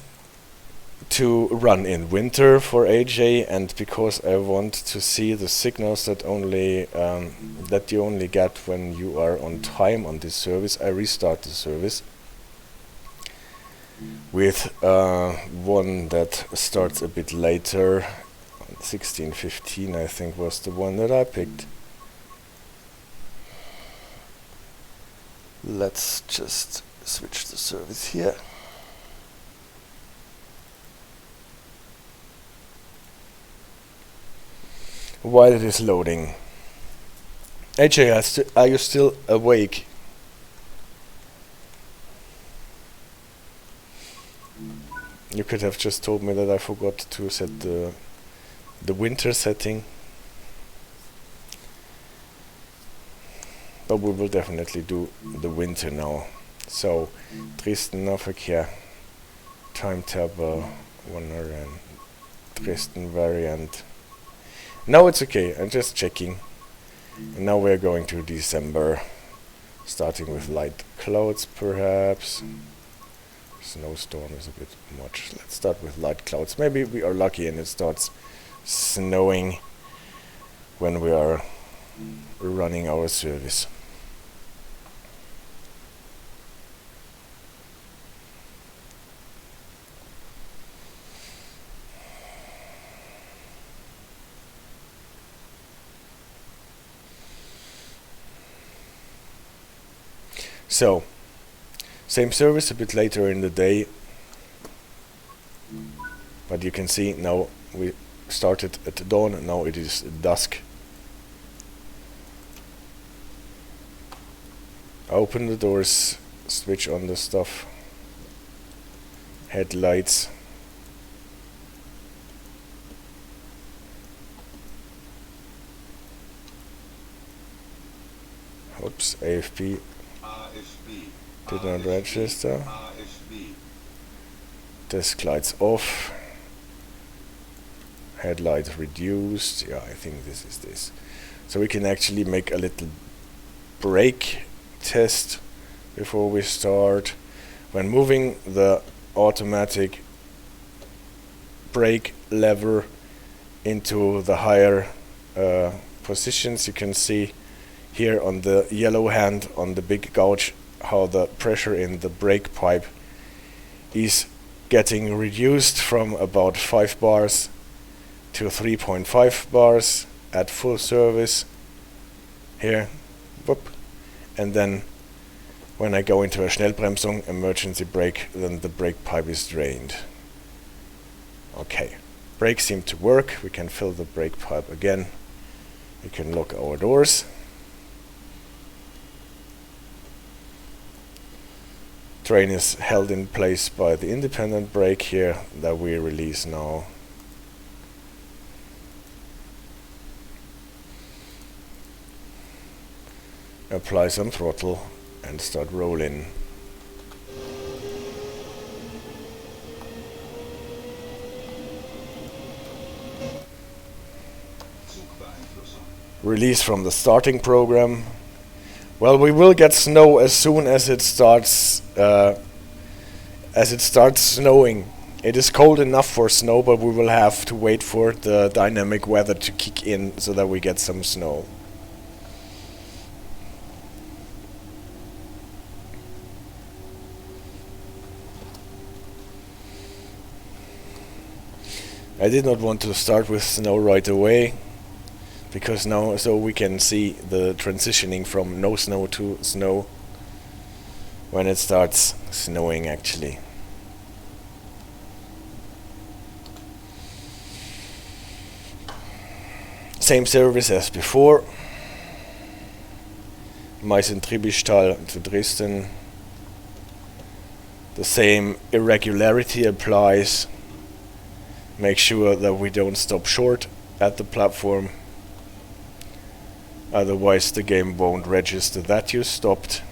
to run in winter for AJ, and because I want to see the signals that only that you only get when you are on time on this service, I restart the service with one that starts a bit later. 16:15 I think was the one that I picked. Let's just switch the service here. While it is loading. AJ, are you still awake? You could have just told me that I forgot to set the winter setting. But we will definitely do the winter now. So, Dresden Nahverkehr timetable 100, Dresden variant. Now it's okay, I'm just checking. And now we're going to December, starting with light clouds perhaps. Snowstorm is a bit much. Let's start with light clouds. Maybe we are lucky and it starts snowing when we are running our service. So, same service a bit later in the day, but you can see now we started at dawn and now it is dusk. Open the doors, switch on the stuff, headlights. Oops, AFP. Did not register. Desk lights off. Headlights reduced. Yeah, I think this is this. So we can actually make a little brake test before we start. When moving the automatic brake lever into the higher positions, you can see here on the yellow hand on the big gauge how the pressure in the brake pipe is getting reduced from about 5 bars to 3.5 bars at full service here. Whoop. And then when I go into a Schnellbremsung, emergency brake, then the brake pipe is drained. Okay, brakes seem to work. We can fill the brake pipe again. We can lock our doors. Train is held in place by the independent brake here that we release now. Apply some throttle and start rolling. Release from the starting program. Well, we will get snow as soon as it starts snowing. It is cold enough for snow, but we will have to wait for the dynamic weather to kick in so that we get some snow. I did not want to start with snow right away, because now so we can see the transitioning from no snow to snow when it starts snowing actually. Same service as before. Meißen Tribischtal to Dresden. The same irregularity applies. Make sure that we don't stop short at the platform. Otherwise the game won't register that you stopped.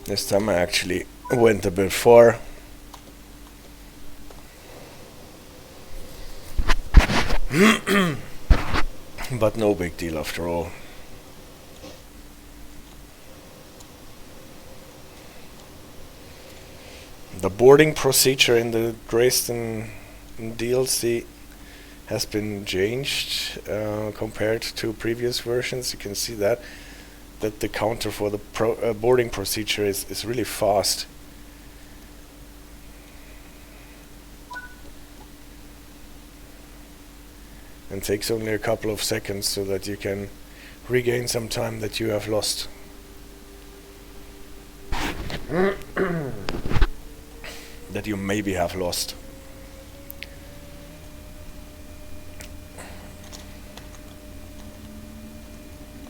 This time I actually went a bit far. But no big deal after all. The boarding procedure in the Dresden DLC has been changed compared to previous versions. You can see that the counter for the boarding procedure is really fast. And takes only a couple of seconds so that you can regain some time that you have lost. That you maybe have lost.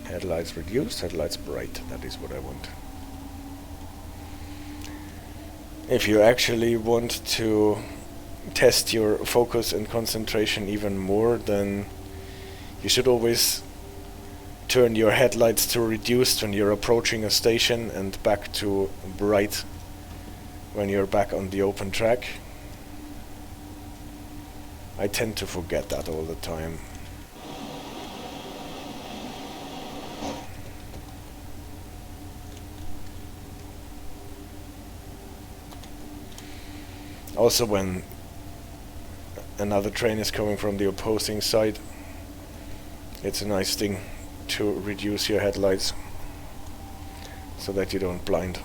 Headlights reduced, headlights bright. That is what I want. If you actually want to test your focus and concentration even more, then you should always turn your headlights to reduced when you're approaching a station and back to bright when you're back on the open track. I tend to forget that all the time. Also, when another train is coming from the opposing side, it's a nice thing to reduce your headlights so that you don't blind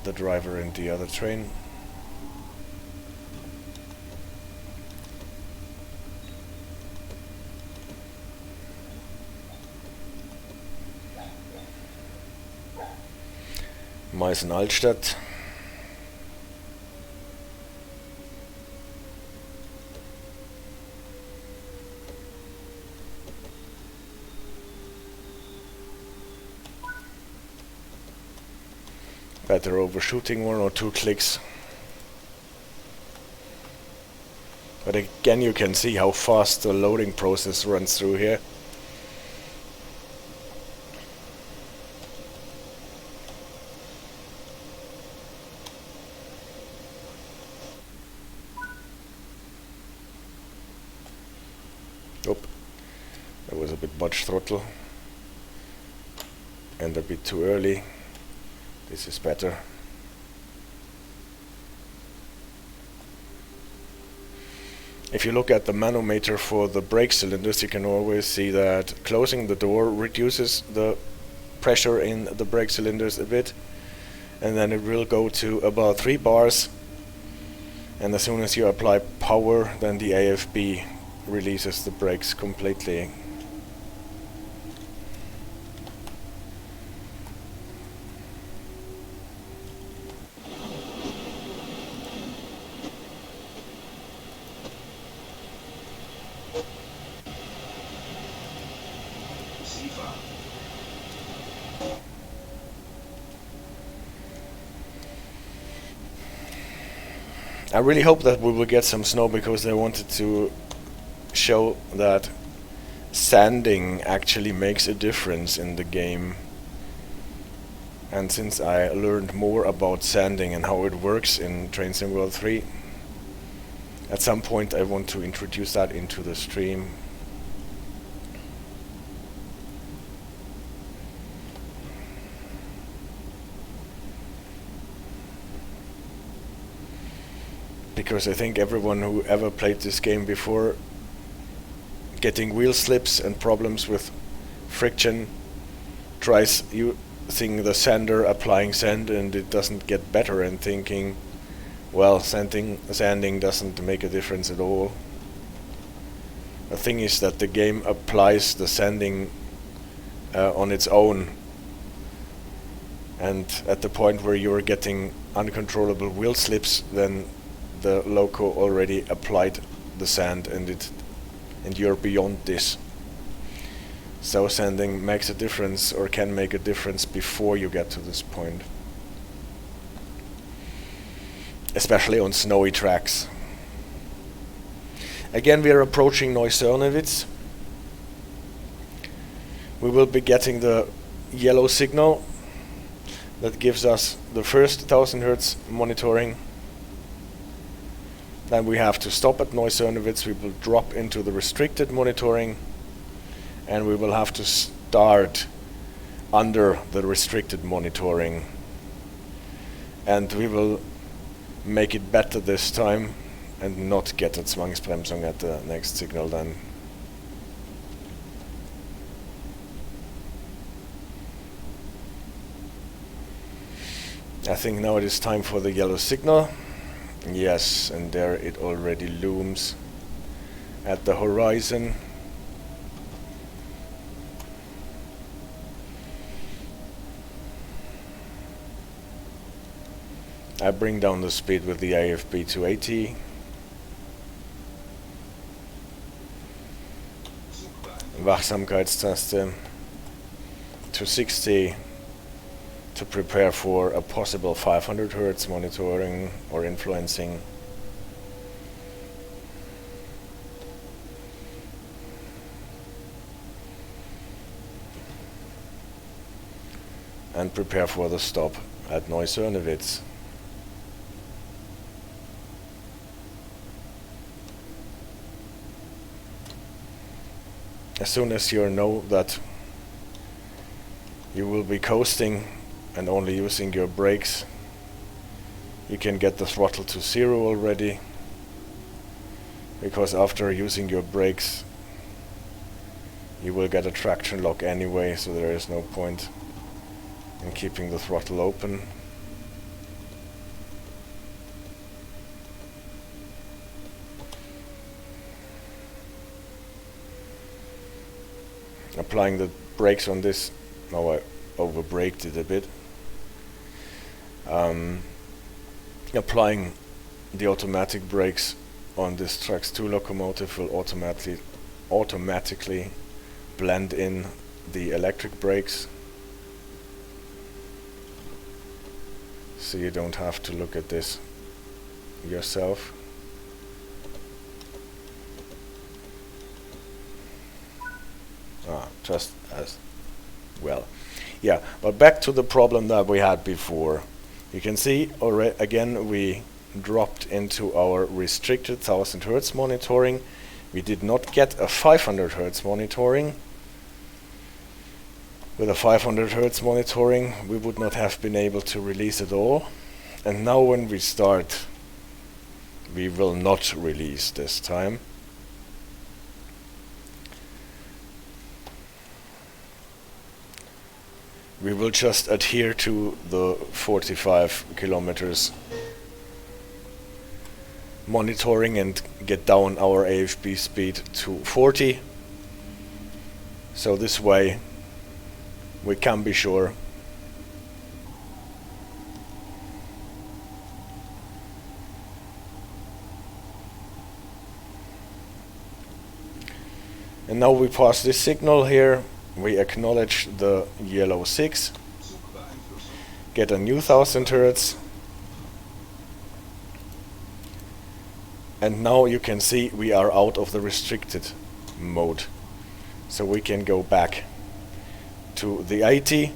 the driver in the other train. Meißen-Altstadt. Better overshooting 1 or 2 clicks. But again, you can see how fast the loading process runs through here. Oh, that was a bit much throttle and a bit too early. This is better. If you look at the manometer for the brake cylinders, you can always see that closing the door reduces the pressure in the brake cylinders a bit, and then it will go to about 3 bars, and as soon as you apply power, then the AFB releases the brakes completely. I really hope that we will get some snow, because I wanted to show that sanding actually makes a difference in the game. And since I learned more about sanding and how it works in Train Sim World 3, at some point I want to introduce that into the stream. Because I think everyone who ever played this game before, getting wheel slips and problems with friction, tries using the sander, applying sand, and it doesn't get better, and thinking, well, sanding doesn't make a difference at all. The thing is that the game applies the sanding on its own, and at the point where you're getting uncontrollable wheel slips, then the loco already applied the sand, and you're beyond this. So sanding makes a difference, or can make a difference, before you get to this point. Especially on snowy tracks. Again, we are approaching Neusörnewitz. We will be getting the yellow signal that gives us the first 1000 Hertz monitoring. Then we have to stop at Neusörnewitz. We will drop into the restricted monitoring, and we will have to start under the restricted monitoring, and we will make it better this time and not get a Zwangsbremsung at the next signal then. I think now it is time for the yellow signal. Yes, and there it already looms at the horizon. I bring down the speed with the AFB to 80. Wachsamkeitstaste to 60 to prepare for a possible 500 Hertz monitoring or influencing. And prepare for the stop at Neusörnewitz. As soon as you know that you will be coasting and only using your brakes, you can get the throttle to 0 already, because after using your brakes you will get a traction lock anyway, so there is no point in keeping the throttle open. Applying the brakes on this, now I over-braked it a bit. Applying the automatic brakes on this Traxx 2 locomotive will automatically blend in the electric brakes, so you don't have to look at this yourself. Just as well. Yeah, but back to the problem that we had before. You can see already again we dropped into our restricted 1000 Hertz monitoring. We did not get a 500 Hertz monitoring. With a 500 Hertz monitoring we would not have been able to release at all. And now when we start, we will not release this time. We will just adhere to the 45 kilometers monitoring and get down our AFB speed to 40. So this way we can be sure and now we pass this signal here, we acknowledge the yellow 6, get a new 1000 Hertz, and now you can see we are out of the restricted mode. So we can go back to the 80.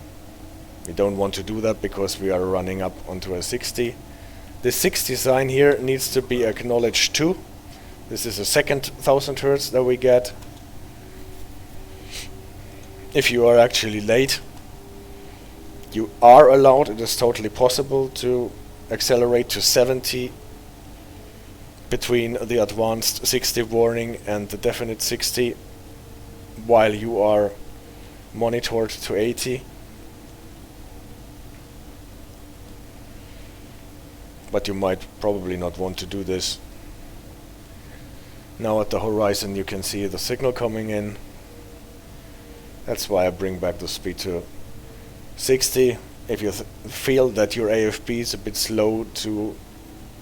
We don't want to do that because we are running up onto a 60. The 60 sign here needs to be acknowledged too. This is a second 1000 Hertz that we get. If you are actually late, you are allowed, it is totally possible to accelerate to 70 between the advanced 60 warning and the definite 60 while you are monitored to 80. But you might probably not want to do this. Now at the horizon you can see the signal coming in. That's why I bring back the speed to 60. If you feel that your AFB is a bit slow to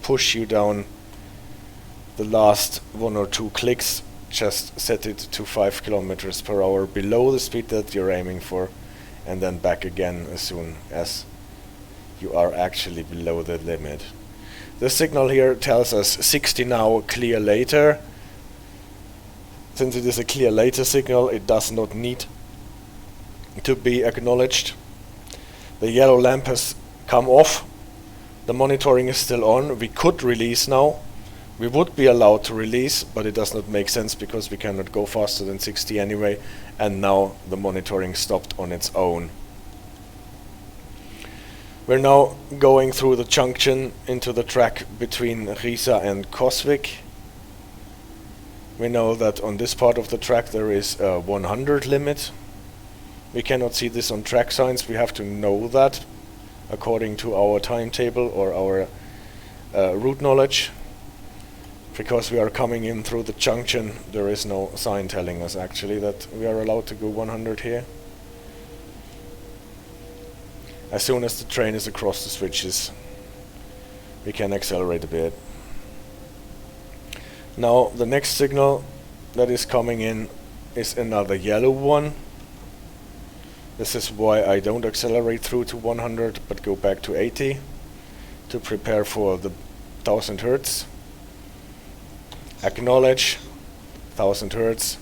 push you down the last 1 or 2 clicks, just set it to 5 kilometers per hour below the speed that you're aiming for, and then back again as soon as you are actually below the limit. The signal here tells us 60 now, clear later. Since it is a clear later signal, it does not need to be acknowledged. The yellow lamp has come off. The monitoring is still on. We could release now. We would be allowed to release, but it does not make sense because we cannot go faster than 60 anyway, and now the monitoring stopped on its own. We're now going through the junction into the track between Riesa and Coswig. We know that on this part of the track there is a 100 limit. We cannot see this on track signs. We have to know that according to our timetable or our route knowledge. Because we are coming in through the junction, there is no sign telling us actually that we are allowed to go 100 here. As soon as the train is across the switches, we can accelerate a bit. Now the next signal that is coming in is another yellow one. This is why I don't accelerate through to 100 but go back to 80 to prepare for the 1000 Hertz. Acknowledge 1000 Hertz,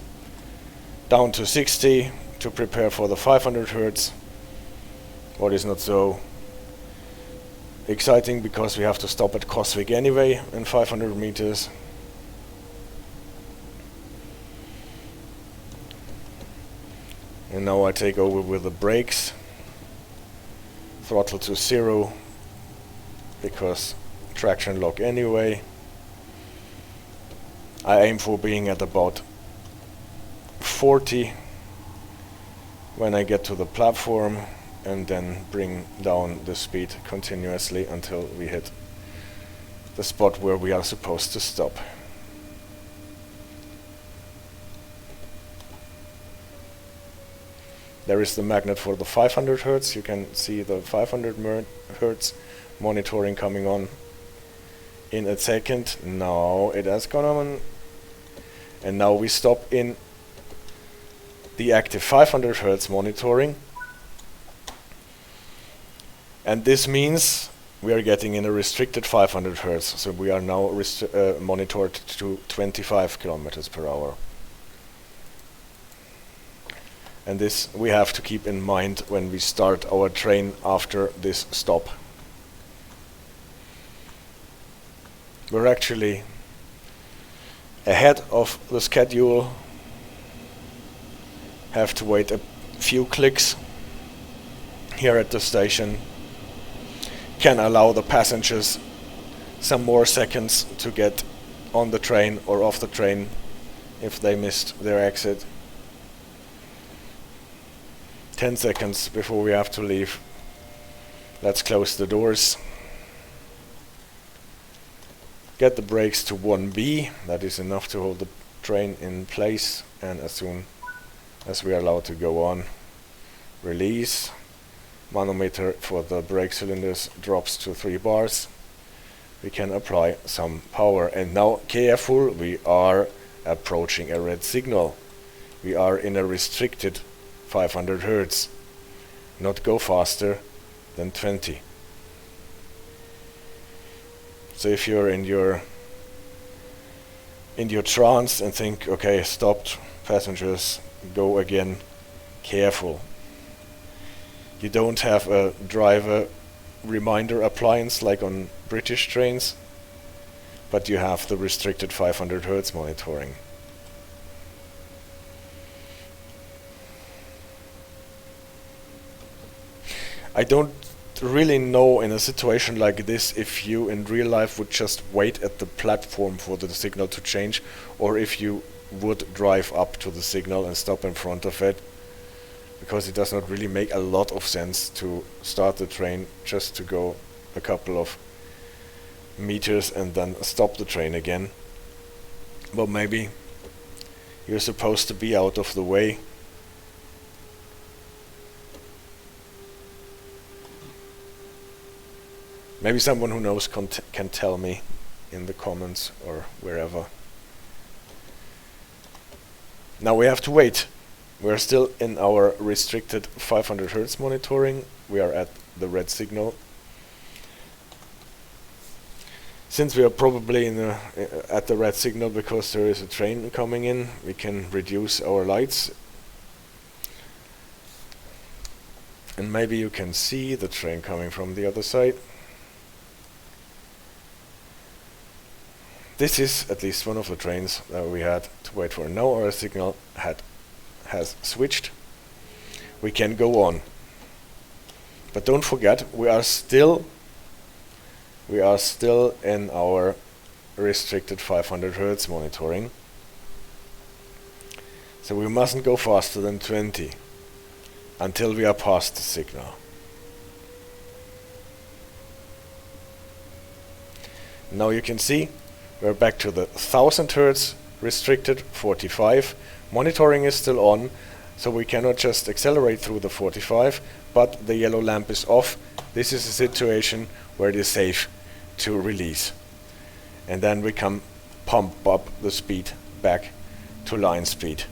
down to 60 to prepare for the 500 Hertz. What is not so exciting because we have to stop at Coswig anyway in 500 meters. And now I take over with the brakes, throttle to 0 because traction lock anyway. I aim for being at about 40 when I get to the platform, and then bring down the speed continuously until we hit the spot where we are supposed to stop. There is the magnet for the 500 Hertz. You can see the 500 Hertz monitoring coming on in a second. Now it has gone on. And now we stop in the active 500 Hertz monitoring. And this means we are getting in a restricted 500 Hertz. So we are now monitored to 25 kilometers per hour. And this we have to keep in mind when we start our train after this stop. We're actually ahead of the schedule. Have to wait a few clicks here at the station. Can allow the passengers some more seconds to get on the train or off the train if they missed their exit. 10 seconds before we have to leave. Let's close the doors. Get the brakes to 1B. That is enough to hold the train in place, and as soon as we are allowed to go on, release. Manometer for the brake cylinders drops to 3 bars. We can apply some power, and now careful, we are approaching a red signal. We are in a restricted 500 Hertz, not go faster than 20. So if you're in your trance and think, okay, stopped, passengers, go again, careful. You don't have a driver reminder appliance like on British trains, but you have the restricted 500 Hertz monitoring. I don't really know in a situation like this if you in real life would just wait at the platform for the signal to change, or if you would drive up to the signal and stop in front of it, because it does not really make a lot of sense to start the train just to go a couple of meters and then stop the train again. But maybe you're supposed to be out of the way. Maybe someone who knows can tell me in the comments or wherever. Now we have to wait. We're still in our restricted 500 Hertz monitoring. We are at the red signal. Since we are probably at the red signal because there is a train coming in, we can reduce our lights. And maybe you can see the train coming from the other side. This is at least one of the trains that we had to wait for. Now our signal has switched. We can go on. But don't forget, we are still in our restricted 500 Hertz monitoring. So we mustn't go faster than 20 until we are past the signal. Now you can see we're back to the 1000 Hertz restricted 45. Monitoring is still on, so we cannot just accelerate through the 45, but the yellow lamp is off. This is a situation where it is safe to release. And then we can pump up the speed back to line speed.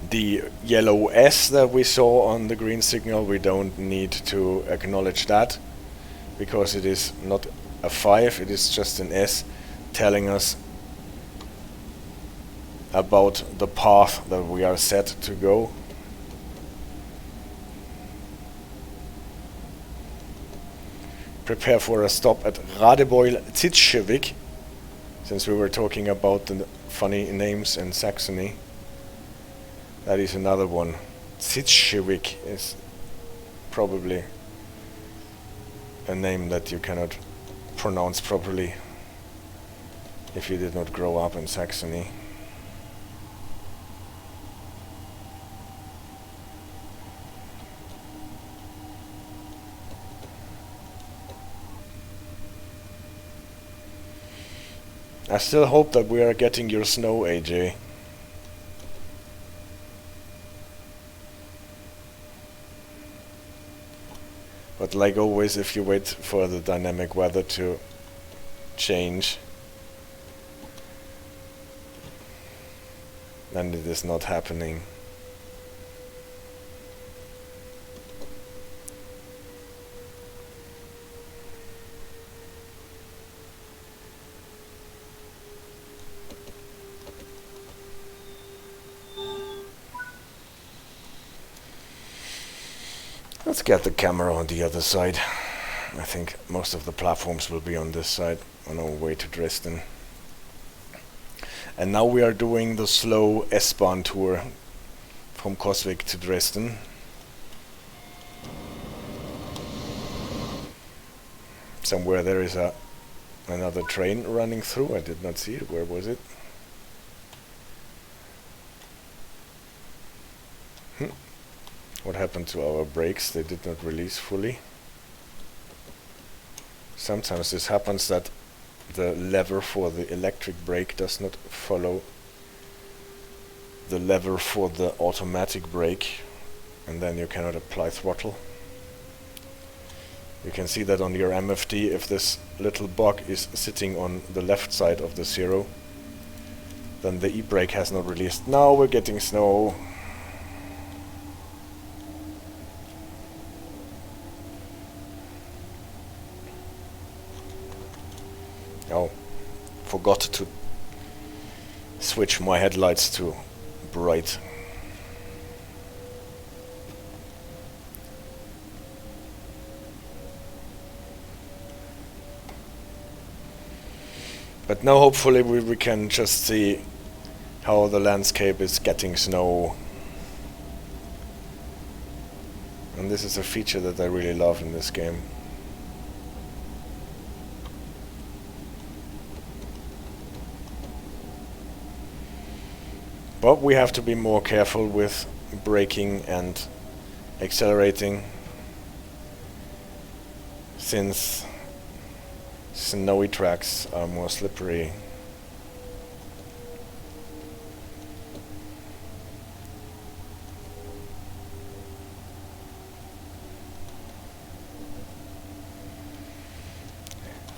The yellow S that we saw on the green signal, we don't need to acknowledge that, because it is not a 5, it is just an S telling us about the path that we are set to go. Prepare for a stop at Radebeu-Zitzschewig, since we were talking about the funny names in Saxony. That is another one. Zitzschewig is probably a name that you cannot pronounce properly if you did not grow up in Saxony. I still hope that we are getting your snow, AJ. But like always, if you wait for the dynamic weather to change, then it is not happening. Let's get the camera on the other side. I think most of the platforms will be on this side on our way to Dresden. And now we are doing the slow S-Bahn tour from Coswig to Dresden. Somewhere there is another train running through. I did not see it. Where was it? What happened to our brakes? They did not release fully. Sometimes this happens that the lever for the electric brake does not follow the lever for the automatic brake, and then you cannot apply throttle. You can see that on your MFD, if this little bug is sitting on the left side of the zero, then the e-brake has not released. Now we're getting snow. Oh, forgot to switch my headlights to bright. But now hopefully we can just see how the landscape is getting snow. And this is a feature that I really love in this game. But we have to be more careful with braking and accelerating, since snowy tracks are more slippery.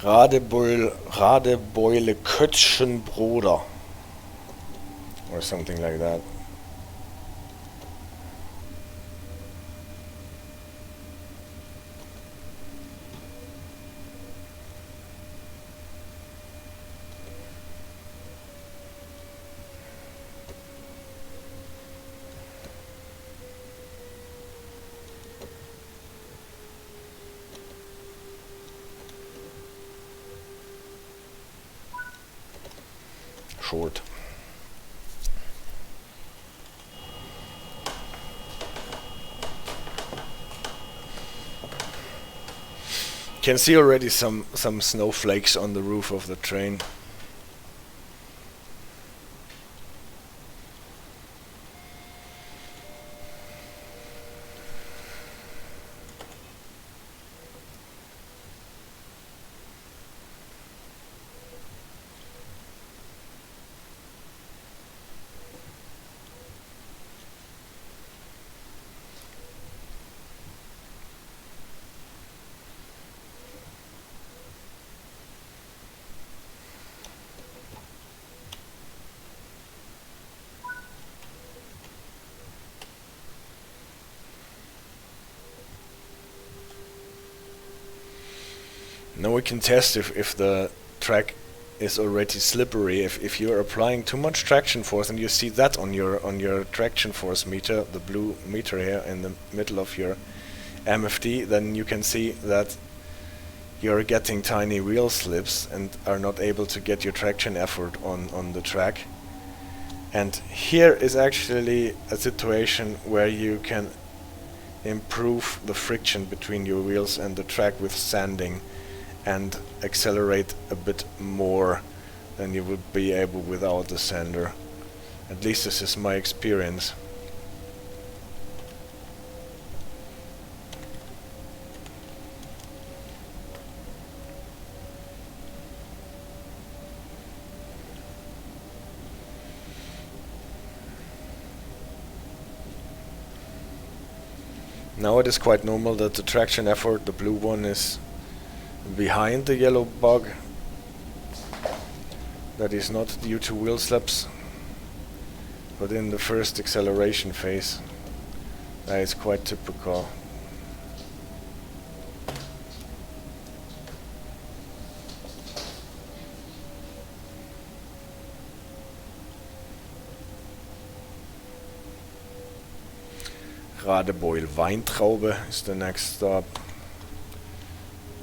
Radebeul-Kötzenbroda or something like that. Short. Can see already some snowflakes on the roof of the train. Now we can test if the track is already slippery. If you're applying too much traction force, and you see that on your traction force meter, the blue meter here in the middle of your MFD, then you can see that you're getting tiny wheel slips and are not able to get your traction effort on the track. And here is actually a situation where you can improve the friction between your wheels and the track with sanding, and accelerate a bit more than you would be able without the sander. At least this is my experience. Now it is quite normal that the traction effort, the blue one, is behind the yellow bug. That is not due to wheel slips, but in the first acceleration phase, that is quite typical. Radebeul-Weintraube is the next stop.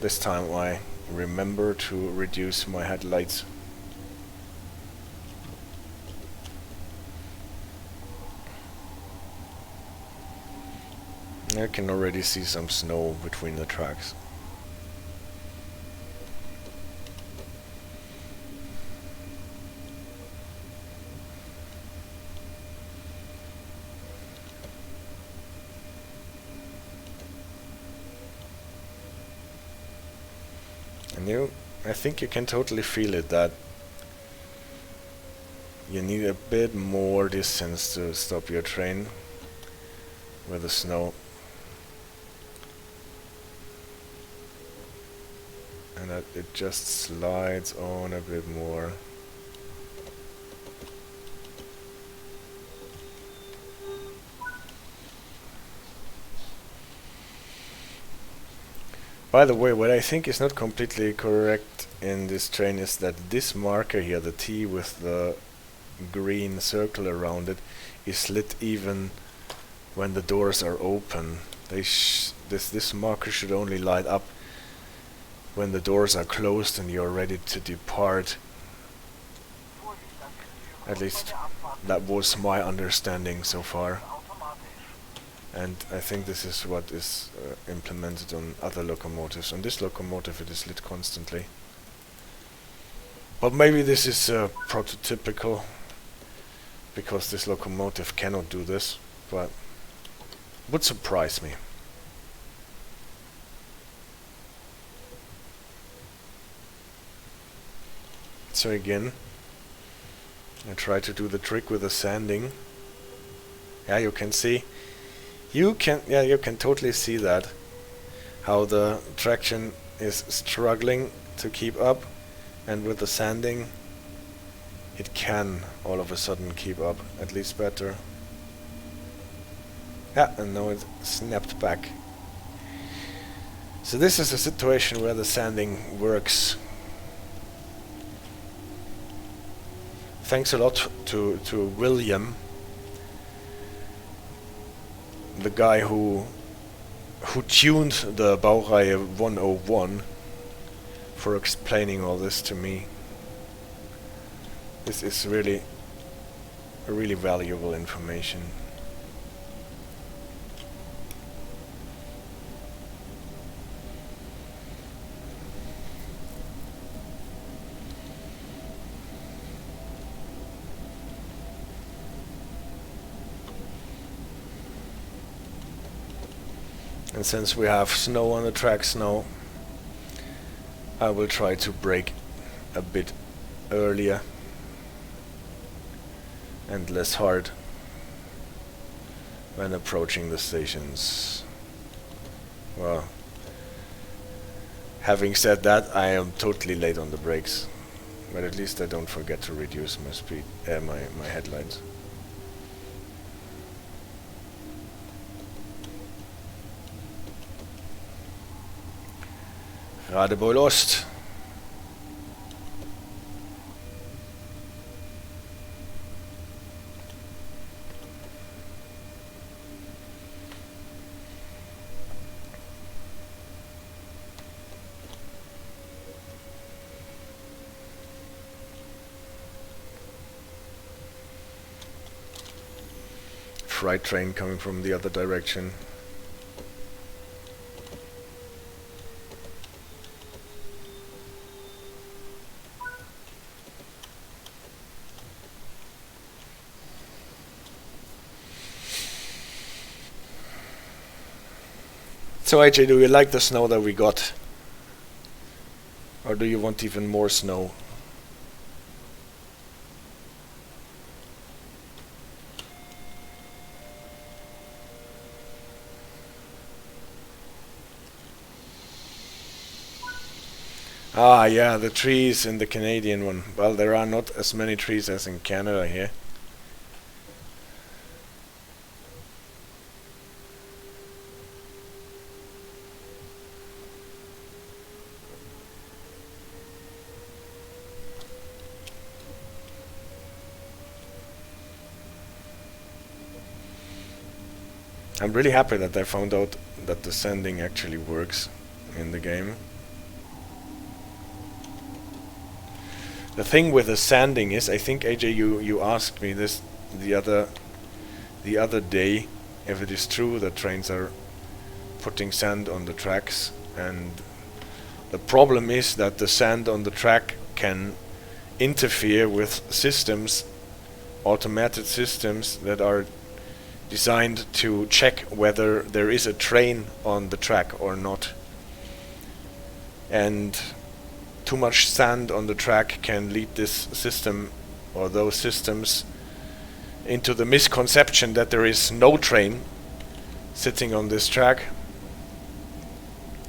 This time I remember to reduce my headlights. I can already see some snow between the tracks. And I think you can totally feel it, that you need a bit more distance to stop your train with the snow. And that it just slides on a bit more. By the way, what I think is not completely correct in this train is that this marker here, the T with the green circle around it, is lit even when the doors are open. This marker should only light up when the doors are closed and you're ready to depart. At least that was my understanding so far. And I think this is what is implemented on other locomotives. On this locomotive it is lit constantly. But maybe this is prototypical, because this locomotive cannot do this, but would surprise me. So again, I try to do the trick with the sanding. Yeah, you can see. You can totally see that, how the traction is struggling to keep up, and with the sanding it can all of a sudden keep up, at least better. Yeah, and now it snapped back. So this is a situation where the sanding works. Thanks a lot to William, the guy who tuned the Baureihe 101, for explaining all this to me. This is really valuable information. And since we have snow on the tracks now, I will try to brake a bit earlier and less hard when approaching the stations. Well, having said that, I am totally late on the brakes, but at least I don't forget to reduce my speed, my headlights. Radebeul Ost. Freight train coming from the other direction. So AJ, do you like the snow that we got? Or do you want even more snow? Ah, yeah, the trees in the Canadian one. Well, there are not as many trees as in Canada here. I'm really happy that I found out that the sanding actually works in the game. The thing with the sanding is, I think AJ, you asked me this the other day, if it is true that trains are putting sand on the tracks, and the problem is that the sand on the track can interfere with systems, automated systems that are designed to check whether there is a train on the track or not. And too much sand on the track can lead this system or those systems into the misconception that there is no train sitting on this track.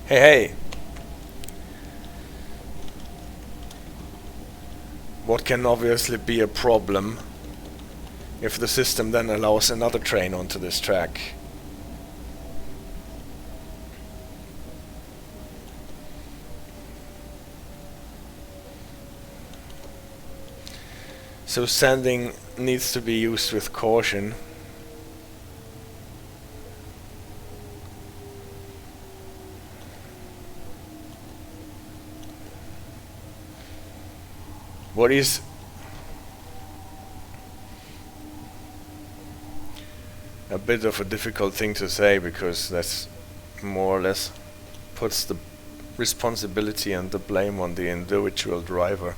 Hey! What can obviously be a problem if the system then allows another train onto this track. So sanding needs to be used with caution. What is a bit of a difficult thing to say, because that's more or less puts the responsibility and the blame on the individual driver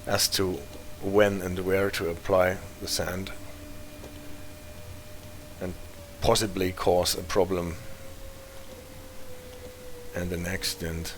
as to when and where to apply the sand and possibly cause a problem and an accident.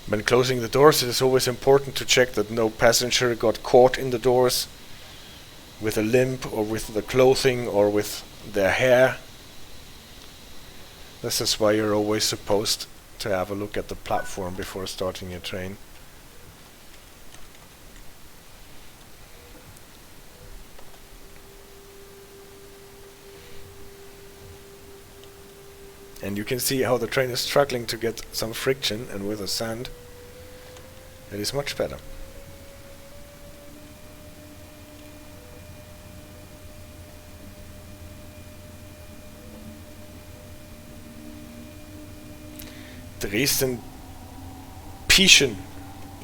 When closing the doors, it is always important to check that no passenger got caught in the doors with a limb or with the clothing or with their hair. This is why you're always supposed to have a look at the platform before starting your train. And you can see how the train is struggling to get some friction, and with the sand it is much better. Dresden-Pieschen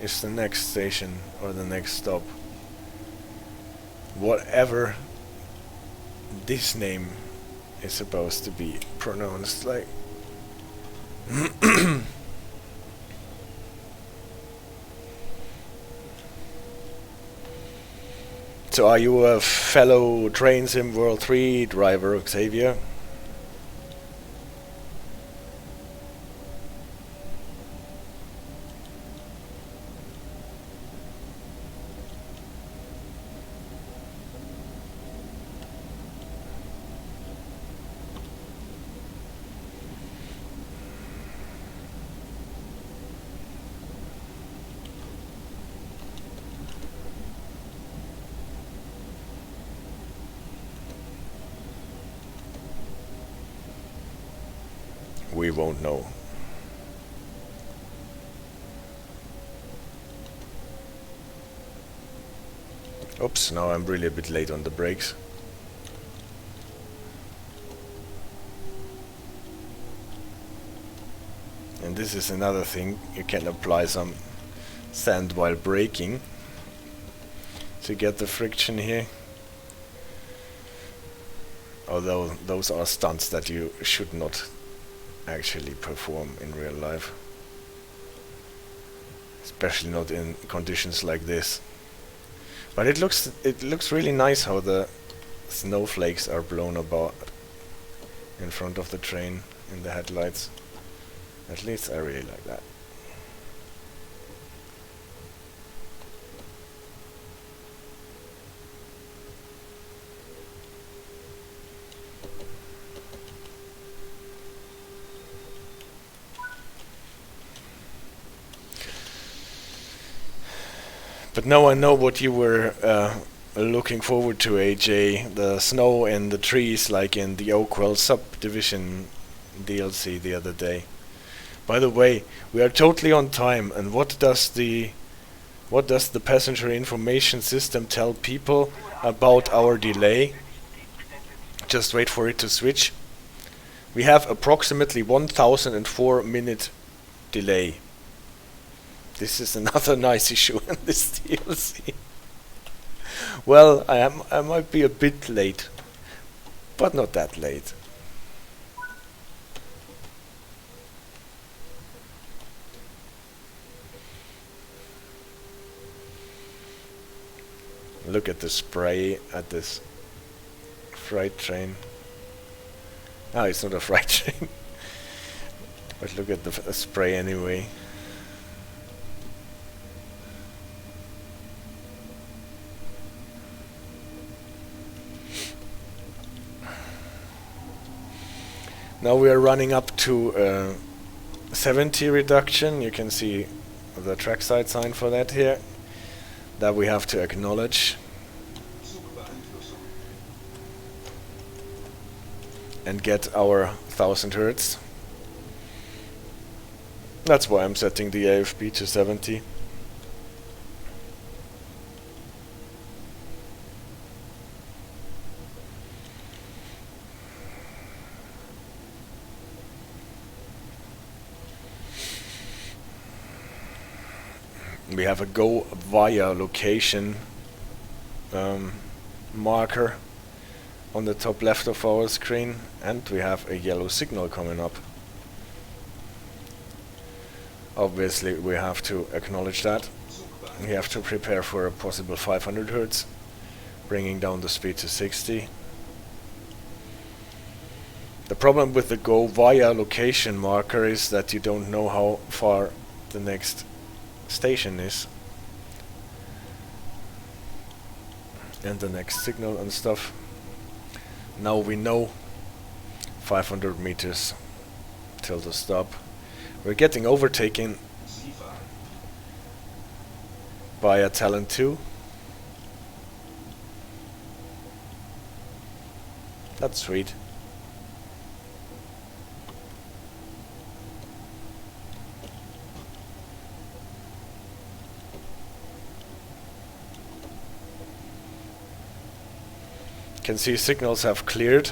is the next station or the next stop. Whatever this name is supposed to be pronounced like. So are you a fellow Train Sim World 3 driver, Xavier? We won't know. Oops, now I'm really a bit late on the brakes. And this is another thing, you can apply some sand while braking to get the friction here. Although those are stunts that you should not actually perform in real life, especially not in conditions like this. But it looks really nice how the snowflakes are blown about in front of the train in the headlights. At least I really like that. But now I know what you were looking forward to, AJ. The snow and the trees, like in the Oakwell subdivision DLC the other day. By the way, we are totally on time. And what does the passenger information system tell people about our delay? Just wait for it to switch. We have approximately 1004 minute delay. This is another nice issue in this DLC. Well, I might be a bit late, but not that late. Look at the spray at this freight train. Ah, it's not a freight train. But look at the spray anyway. Now we are running up to 70 reduction. You can see the trackside sign for that here, that we have to acknowledge. And get our 1000 Hertz. That's why I'm setting the AFB to 70. We have a go via location marker on the top left of our screen, and we have a yellow signal coming up. Obviously we have to acknowledge that. We have to prepare for a possible 500 Hertz, bringing down the speed to 60. The problem with the go via location marker is that you don't know how far the next station is and the next signal and stuff. Now we know 500 meters till the stop. We're getting overtaken by a Talent 2. That's sweet. Can see signals have cleared.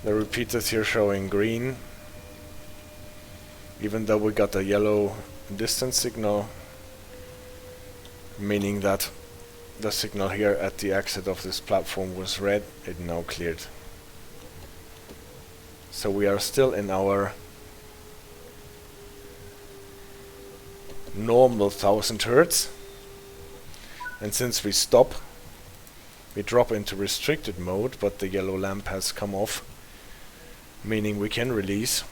The repeaters here showing green, even though we got a yellow distance signal, meaning that the signal here at the exit of this platform was red. It now cleared. So we are still in our normal 1000 Hertz, and since we stop, we drop into restricted mode, but the yellow lamp has come off, meaning we can release.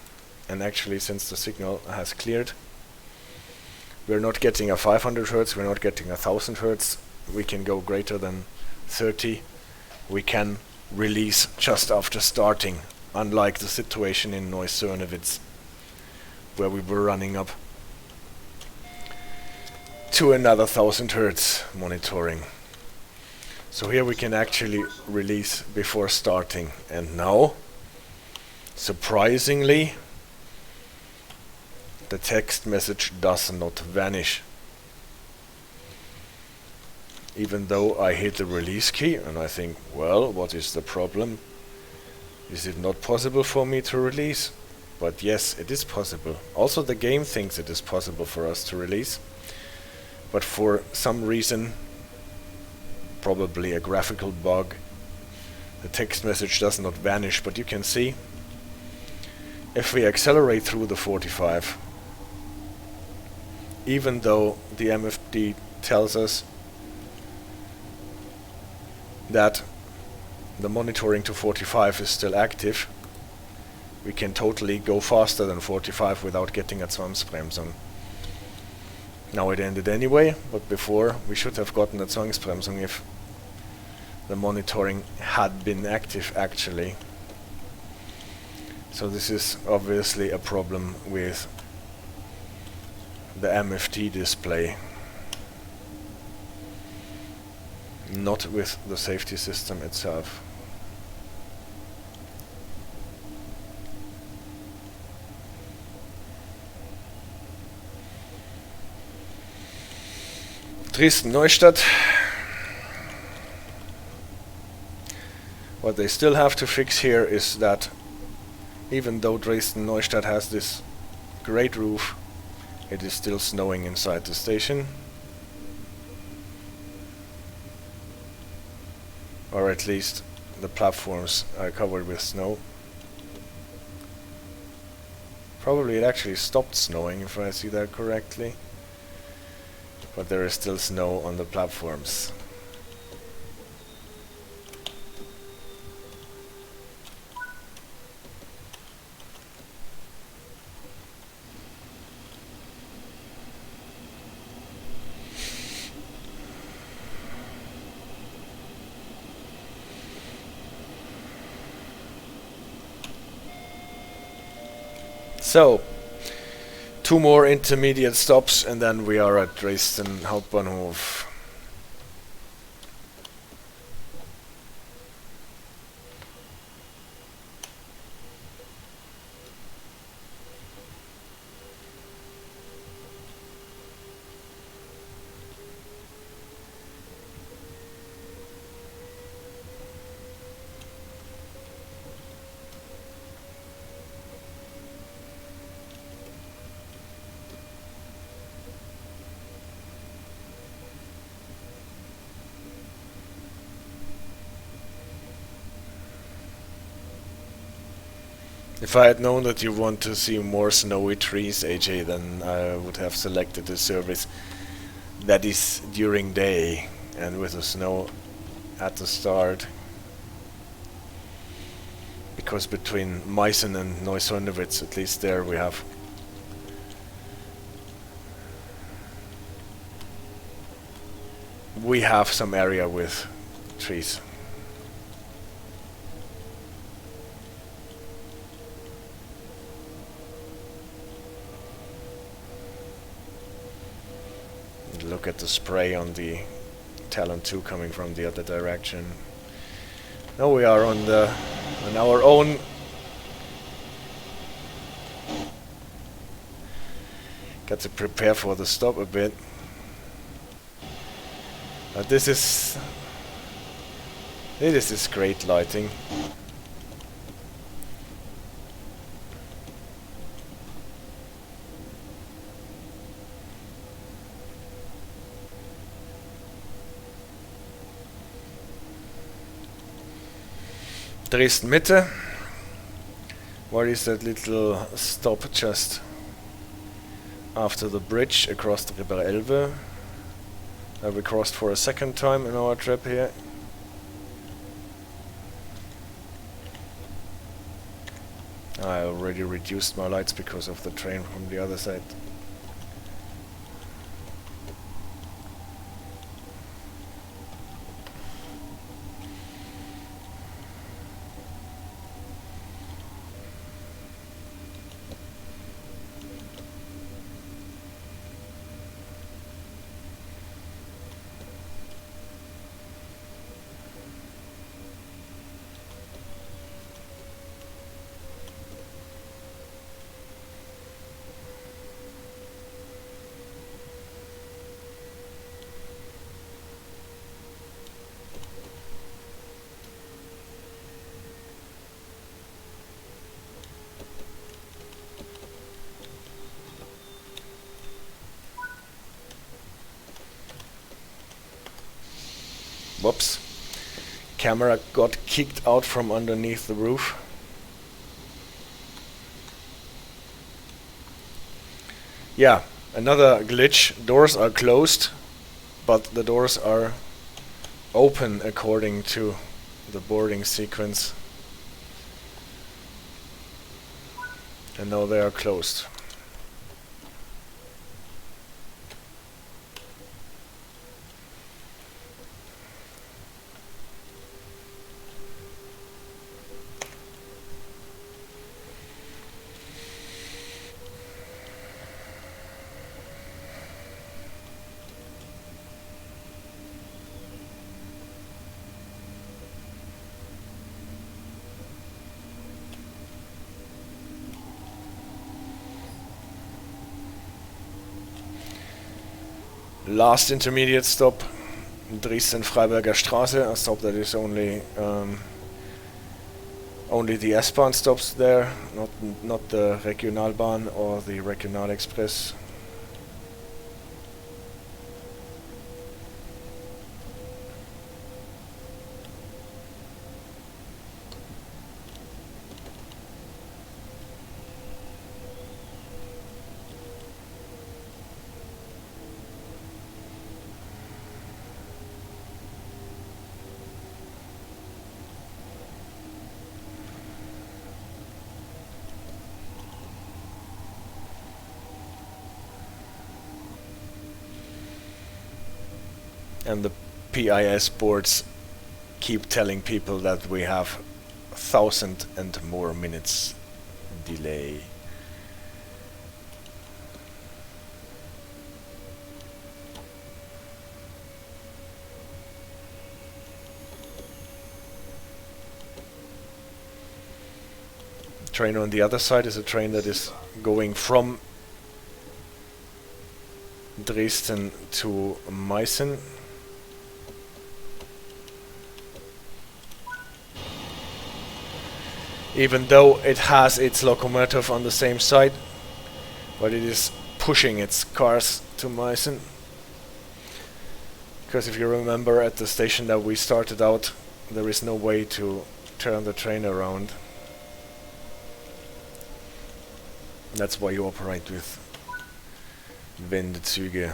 And actually, since the signal has cleared, we're not getting a 500 Hertz, we're not getting a 1000 Hertz. We can go greater than 30. We can release just after starting, unlike the situation in Neusörnewitz, where we were running up to another 1000 Hertz monitoring. So here we can actually release before starting. And now, surprisingly, the text message does not vanish. Even though I hit the release key and I think, well, what is the problem? Is it not possible for me to release? But yes, it is possible. Also, the game thinks it is possible for us to release. But for some reason, probably a graphical bug, the text message does not vanish. But you can see, if we accelerate through the 45, even though the MFD tells us that the monitoring to 45 is still active, we can totally go faster than 45 without getting a Zwangsbremsung. Now it ended anyway, but before we should have gotten a Zwangsbremsung if the monitoring had been active actually. So this is obviously a problem with the MFT display, not with the safety system itself. Dresden-Neustadt. What they still have to fix here is that even though Dresden-Neustadt has this great roof, it is still snowing inside the station. Or at least the platforms are covered with snow. Probably it actually stopped snowing if I see that correctly. But there is still snow on the platforms. So, 2 more intermediate stops and then we are at Dresden Hauptbahnhof. If I had known that you want to see more snowy trees, AJ, then I would have selected a service that is during day and with the snow at the start. Because between Meißen and Neusörnewitz, at least there we have some area with trees. Look at the spray on the Talon 2 coming from the other direction. Now we are on our own. Got to prepare for the stop a bit. But this is great lighting. Dresden-Mitte. What is that little stop just after the bridge across the river Elbe that we crossed for a second time in our trip here? I already reduced my lights because of the train from the other side. Whoops. Camera got kicked out from underneath the roof. Yeah, another glitch. Doors are closed, but the doors are open according to the boarding sequence. And now they are closed. Last intermediate stop, Dresden-Freiberger Straße, a stop that is only Only the S-Bahn stops there, not the Regionalbahn or the Regionalexpress. And the PIS boards keep telling people that we have 1,000 and more minutes delay. Train on the other side is a train that is going from Dresden to Meißen. Even though it has its locomotive on the same side, but it is pushing its cars to Meißen. Because if you remember, at the station that we started out, there is no way to turn the train around. That's why you operate with Wendezüge.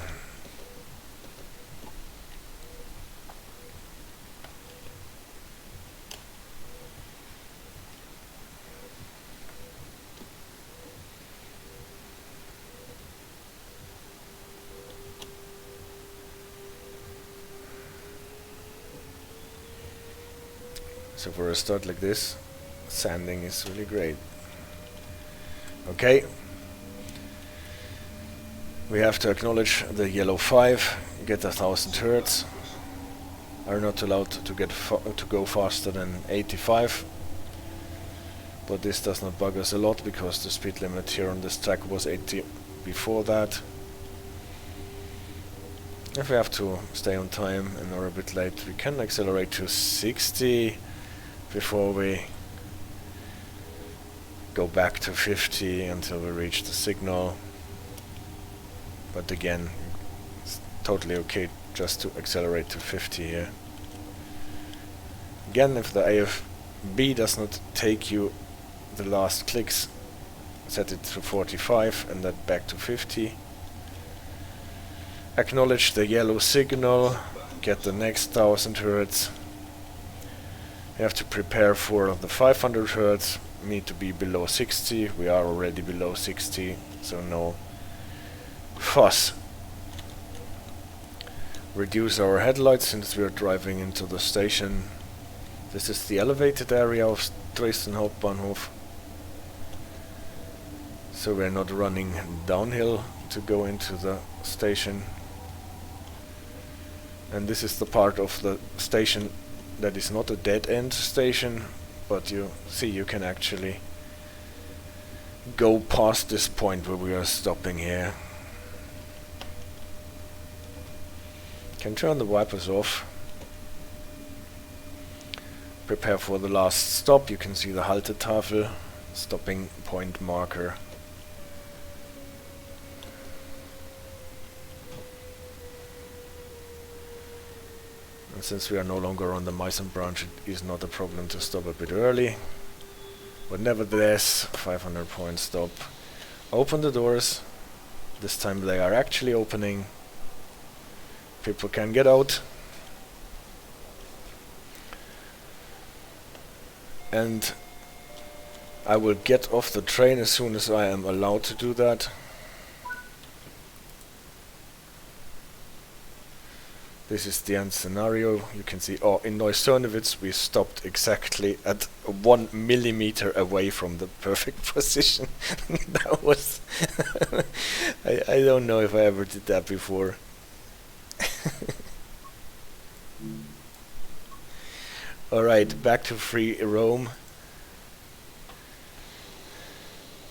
So for a start like this, sanding is really great. Okay. We have to acknowledge the yellow 5, get 1,000 Hertz. Are not allowed to go faster than 85. But this does not bug us a lot because the speed limit here on this track was 80 before that. If we have to stay on time and are a bit late, we can accelerate to 60 before we go back to 50 until we reach the signal. But again, it's totally okay just to accelerate to 50 here. Again, if the AFB does not take you the last clicks, set it to 45 and then back to 50. Acknowledge the yellow signal, get the next 1,000 Hertz. You have to prepare for the 500 Hertz, need to be below 60. We are already below 60, so no fuss. Reduce our headlights since we are driving into the station. This is the elevated area of Dresden Hauptbahnhof. So we're not running downhill to go into the station. And this is the part of the station that is not a dead-end station, but you see you can actually go past this point where we are stopping here. Can turn the wipers off. Prepare for the last stop. You can see the Haltetafel, stopping point marker. And since we are no longer on the Meißen branch, it is not a problem to stop a bit early. But nevertheless, 500 point stop. Open the doors. This time they are actually opening. People can get out. And I will get off the train as soon as I am allowed to do that. This is the end scenario. You can see, oh, in Neusörnewitz we stopped exactly at 1 millimeter away from the perfect position. That was I don't know if I ever did that before. Alright, back to free roam.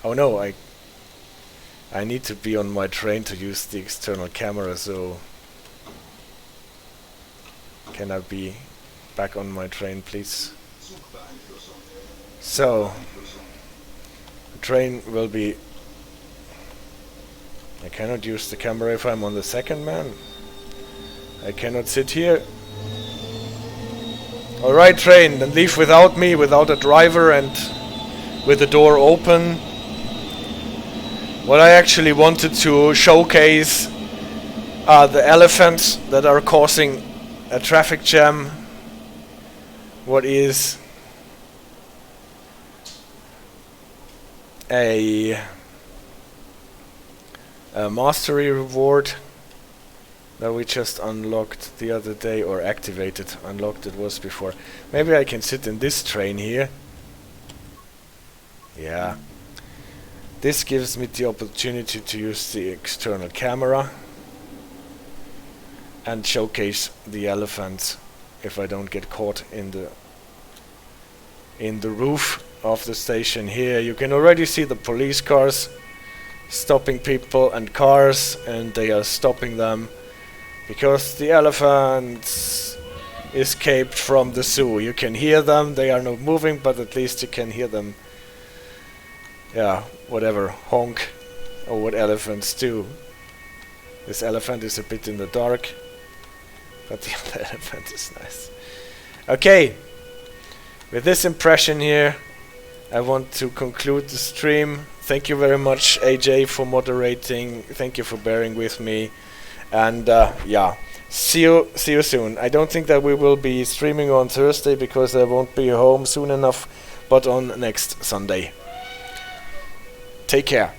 Oh no, I need to be on my train to use the external camera, so can I be back on my train, please? So, the train will be... I cannot use the camera if I'm on the second man. I cannot sit here. Alright, train, then leave without me, without a driver and with the door open. What I actually wanted to showcase are the elephants that are causing a traffic jam. What is a mastery reward that we just unlocked the other day, or activated. Unlocked it was before. Maybe I can sit in this train here. Yeah. This gives me the opportunity to use the external camera and showcase the elephants if I don't get caught in the roof of the station here. You can already see the police cars stopping people and cars, and they are stopping them because the elephants escaped from the zoo. You can hear them, they are not moving, but at least you can hear them, yeah, whatever, honk, or what elephants do. This elephant is a bit in the dark, but the other elephant is nice. Okay, with this impression here, I want to conclude the stream. Thank you very much, AJ, for moderating. Thank you for bearing with me. And yeah, see you soon. I don't think that we will be streaming on Thursday because I won't be home soon enough, but on next Sunday. Take care.